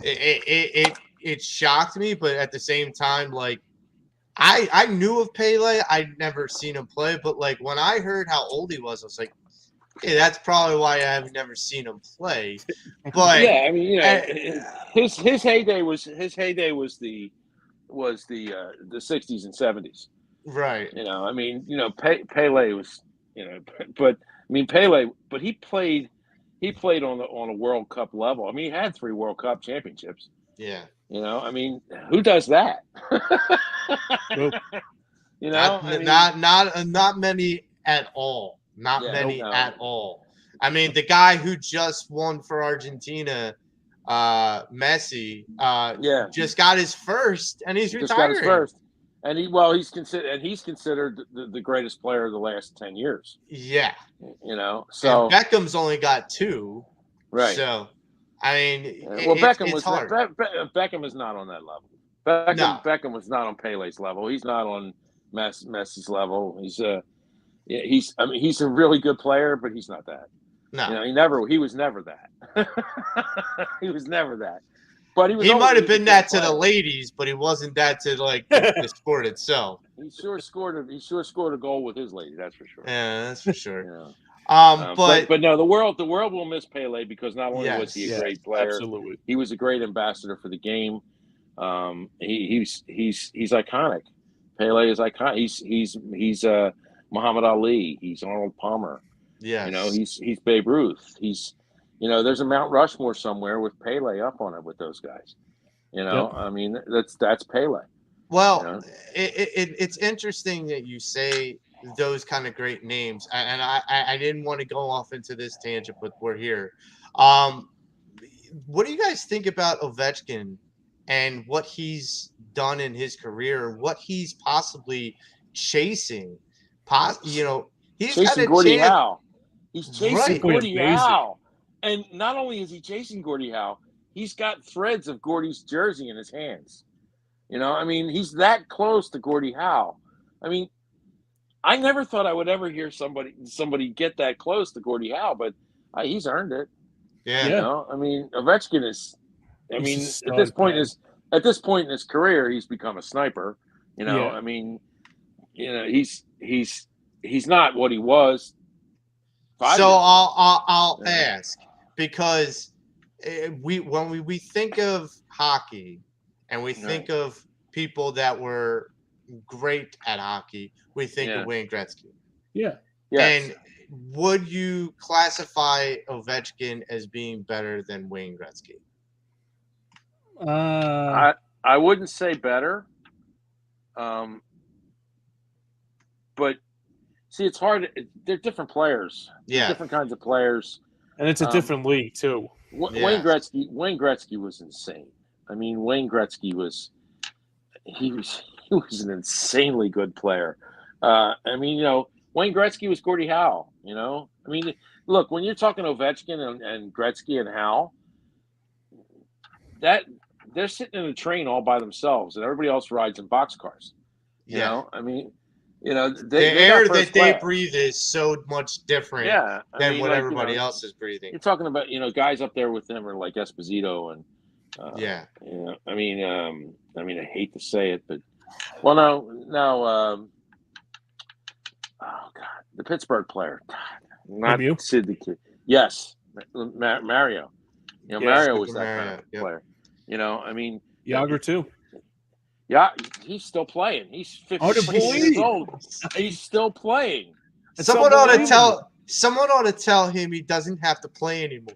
it shocked me, but at the same time, like, I knew of Pele. I'd never seen him play, but like when I heard how old he was, I was like, hey, that's probably why I have never seen him play. But yeah, I mean, his heyday was the 60s and 70s. Right. I mean, Pele was, but I mean Pele, but he played on a World Cup level. I mean, he had 3 World Cup championships. Yeah. I mean, who does that? Not many at all. Not many at all. I mean, the guy who just won for Argentina, Messi, just got his first, and he's retiring. Just got his first, and he's considered the greatest player of the last 10 years. Yeah, so and Beckham's only got 2, right? So, I mean, Beckham is not on that level. Beckham was not on Pele's level. He's not on Messi's level. He's a really good player, but he's not that. No, he was never that. He was never that. But he might have been that to the ladies, but he wasn't that to like the sport itself. He sure scored a goal with his lady. That's for sure. Yeah, that's for sure. But no, the world will miss Pele because not only was he a great player, absolutely, he was a great ambassador for the game. He's iconic. Pele is iconic. He's Muhammad Ali. He's Arnold Palmer. Yes. You know, he's Babe Ruth. He's, you know, there's a Mount Rushmore somewhere with Pele up on it with those guys. You know, Yep. I mean, that's Pele. Well, you know? it's interesting that you say those kind of great names, and I didn't want to go off into this tangent, but we're here. What do you guys think about Ovechkin and what he's done in his career, what he's possibly chasing? You know, he's chasing got a Gordie chance. Howe. He's chasing Right. Gordie Amazing. Howe. And not only is he chasing Gordie Howe, he's got threads of Gordie's jersey in his hands. You know, I mean, he's that close to Gordie Howe. I mean, I never thought I would ever hear somebody get that close to Gordie Howe, but he's earned it. Yeah. You know, I mean, Ovechkin is. I He's mean, a stud, at this point in his career, he's become a sniper. You know, Yeah. I mean, you know, he's not what he was. So I'll ask, because when we think of hockey and we think of people that were great at hockey, we think of Wayne Gretzky. Yeah. Yes. And would you classify Ovechkin as being better than Wayne Gretzky? I wouldn't say better, but see, it's hard. They're different players. Yeah. Different kinds of players. And it's a different league too. Wayne Gretzky was insane. I mean, Wayne Gretzky was an insanely good player. I mean, you know, Wayne Gretzky was Gordie Howe. You know, I mean, look, when you're talking Ovechkin and Gretzky and Howe, that they're sitting in a train all by themselves, and everybody else rides in boxcars. You know, I mean, you know, the air that they breathe is so much different than what everybody else is breathing. You're talking about, you know, guys up there with them are like Esposito and you know, I mean, I hate to say it, but oh God, the Pittsburgh player, not Sid the Kid. Yes, Mario. You know, Mario was that kind of player. You know, I mean, Yager too. Yeah, he's still playing. He's 50 years old. He's still playing. Someone ought to tell him he doesn't have to play anymore.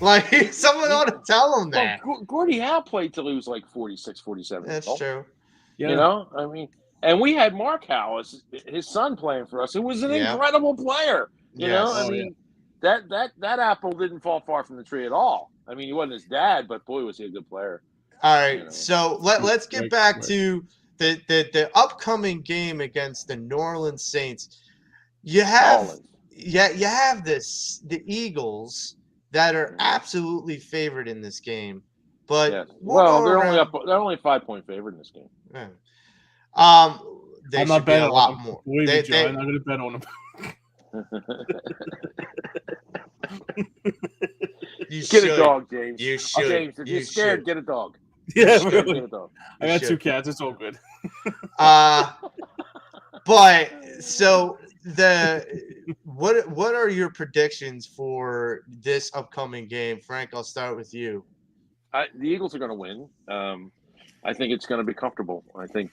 Like, someone ought to tell him that. Well, Gordie Howe played till he was like 46, 47. That's true. Yeah. You know, I mean, and we had Mark Howe, his son, playing for us, who was an incredible player. You know, I mean, that apple didn't fall far from the tree at all. I mean, he wasn't his dad, but boy, was he a good player. All right, so let's get back to the upcoming game against the New Orleans Saints. You have the Eagles that are absolutely favored in this game, but they're only 5-point favorite in this game. Yeah. I'm not betting a lot more. I'm not going to bet on them. Get a dog, James. You should. James, if you're scared, get a dog. Yeah, really. I got 2 cats. It's all good. But so what are your predictions for this upcoming game, Frank? I'll start with you. The Eagles are going to win. I think it's going to be comfortable. I think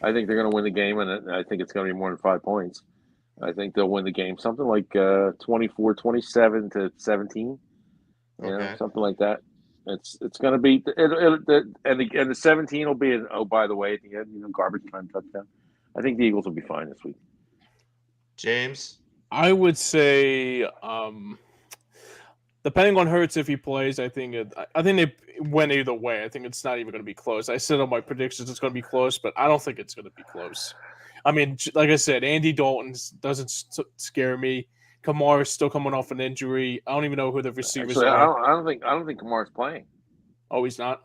they're going to win the game, and I think it's going to be more than 5 points. I think they'll win the game, something like 24-27 to 17. You know, something like that. It's going to be and the 17 will be an by the way at the end, you know, garbage time touchdown. I think the Eagles will be fine this week. James, I would say, depending on Hurts if he plays, I think they win either way. I think it's not even going to be close. I said on my predictions it's going to be close, but I don't think it's going to be close. I mean, like I said, Andy Dalton doesn't scare me. Kamara is still coming off an injury. I don't even know who the receivers are. I don't think Kamara's playing. Oh, he's not?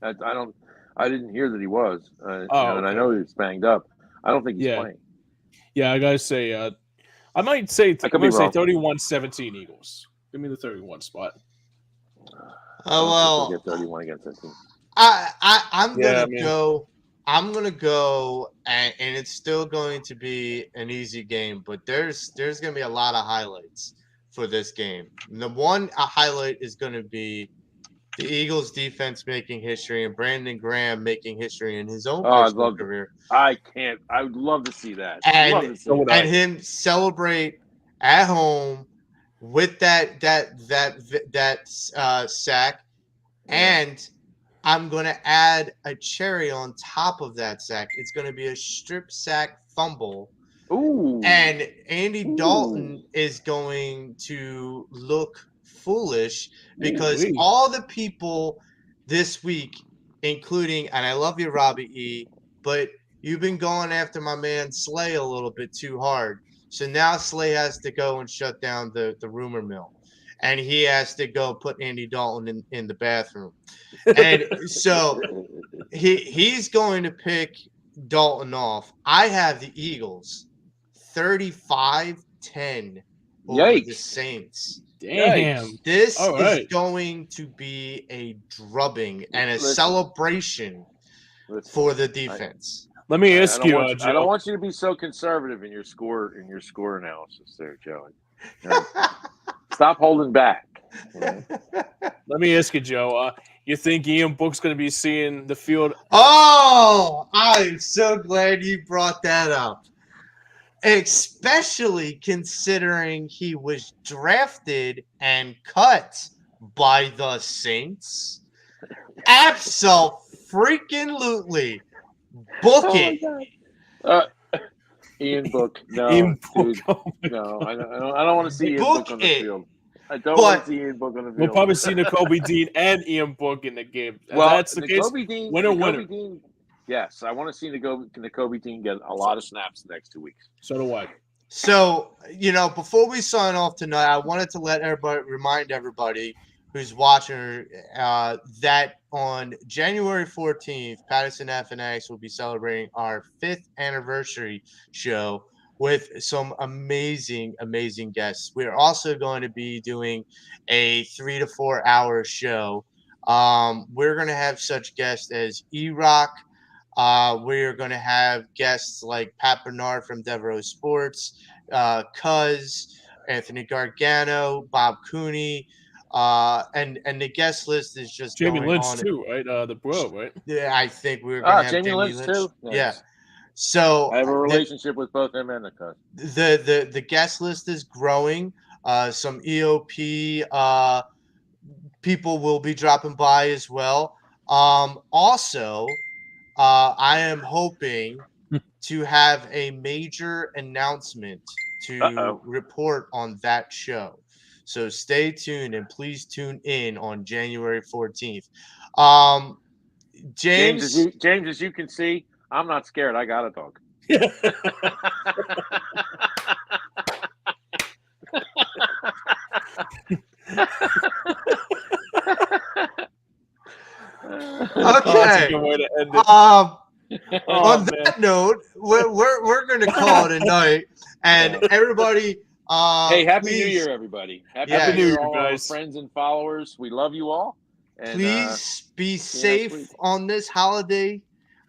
I didn't hear that he was. And I know he was banged up. I don't think he's playing. Yeah, I gotta say, I might say 31-17 Eagles. Give me the 31 spot. Oh well, get 31 against that team. I'm gonna go, and it's still going to be an easy game, but there's gonna be a lot of highlights for this game. And the one highlight is gonna be the Eagles defense making history and Brandon Graham making history in his own personal career. I would love to see that. And him celebrate at home with that sack. And I'm going to add a cherry on top of that sack. It's going to be a strip sack fumble. Ooh. And Andy Dalton is going to look foolish because all the people this week, including, and I love you, Robbie E., but you've been going after my man Slay a little bit too hard. So now Slay has to go and shut down the rumor mill. And he has to go put Andy Dalton in the bathroom. And so he's going to pick Dalton off. I have the Eagles 35-10 over the Saints. Damn. This is going to be a drubbing and a celebration for the defense. Let me ask you, Joe. I don't want you to be so conservative in your score analysis there, Joey. Stop holding back. Let me ask you, Joe. You think Ian Book's going to be seeing the field? Oh, I'm so glad you brought that up. Especially considering he was drafted and cut by the Saints. Absolutely. Book it. Ian Book. No, Ian Book. Dude, no, I don't want to see Ian Book on the field. I don't want to see Ian Book on the field. We'll probably see Nakobe Dean and Ian Book in the game. Well, that's the case. Dean, winner. Dean, yes, I want to see Nakobe Dean get a lot of snaps the next 2 weeks. So do I. So, before we sign off tonight, I wanted to remind everybody who's watching that on January 14th, Pattison Ave Phanatics will be celebrating our 5th anniversary show with some amazing, amazing guests. We're also going to be doing a 3 to 4 hour show. We're going to have such guests as E-Rock. We're going to have guests like Pat Bernard from Devereaux Sports, Cuz, Anthony Gargano, Bob Cooney, and the guest list is just Jamie going Lynch on. too, right? The bro, right? Yeah, I think we're going to have Jamie Lynch too. Nice. Yeah. So I have a relationship with both him and the Cuz. The guest list is growing. Some EOP people will be dropping by as well. Also, I am hoping to have a major announcement to report on that show. So stay tuned and please tune in on January 14th. James, as you can see, I'm not scared. I got a dog. Okay. On that note, we're going to call it a night, and everybody. Hey, happy New Year, everybody! Happy New Year, all guys. Our friends and followers. We love you all. And, please be safe on this holiday.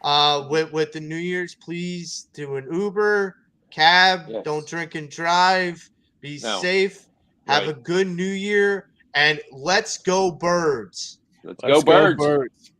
With the New Year's, please do an Uber, cab. Yes. Don't drink and drive. Be safe. Have a good New Year, and let's go Birds. Let's go Birds.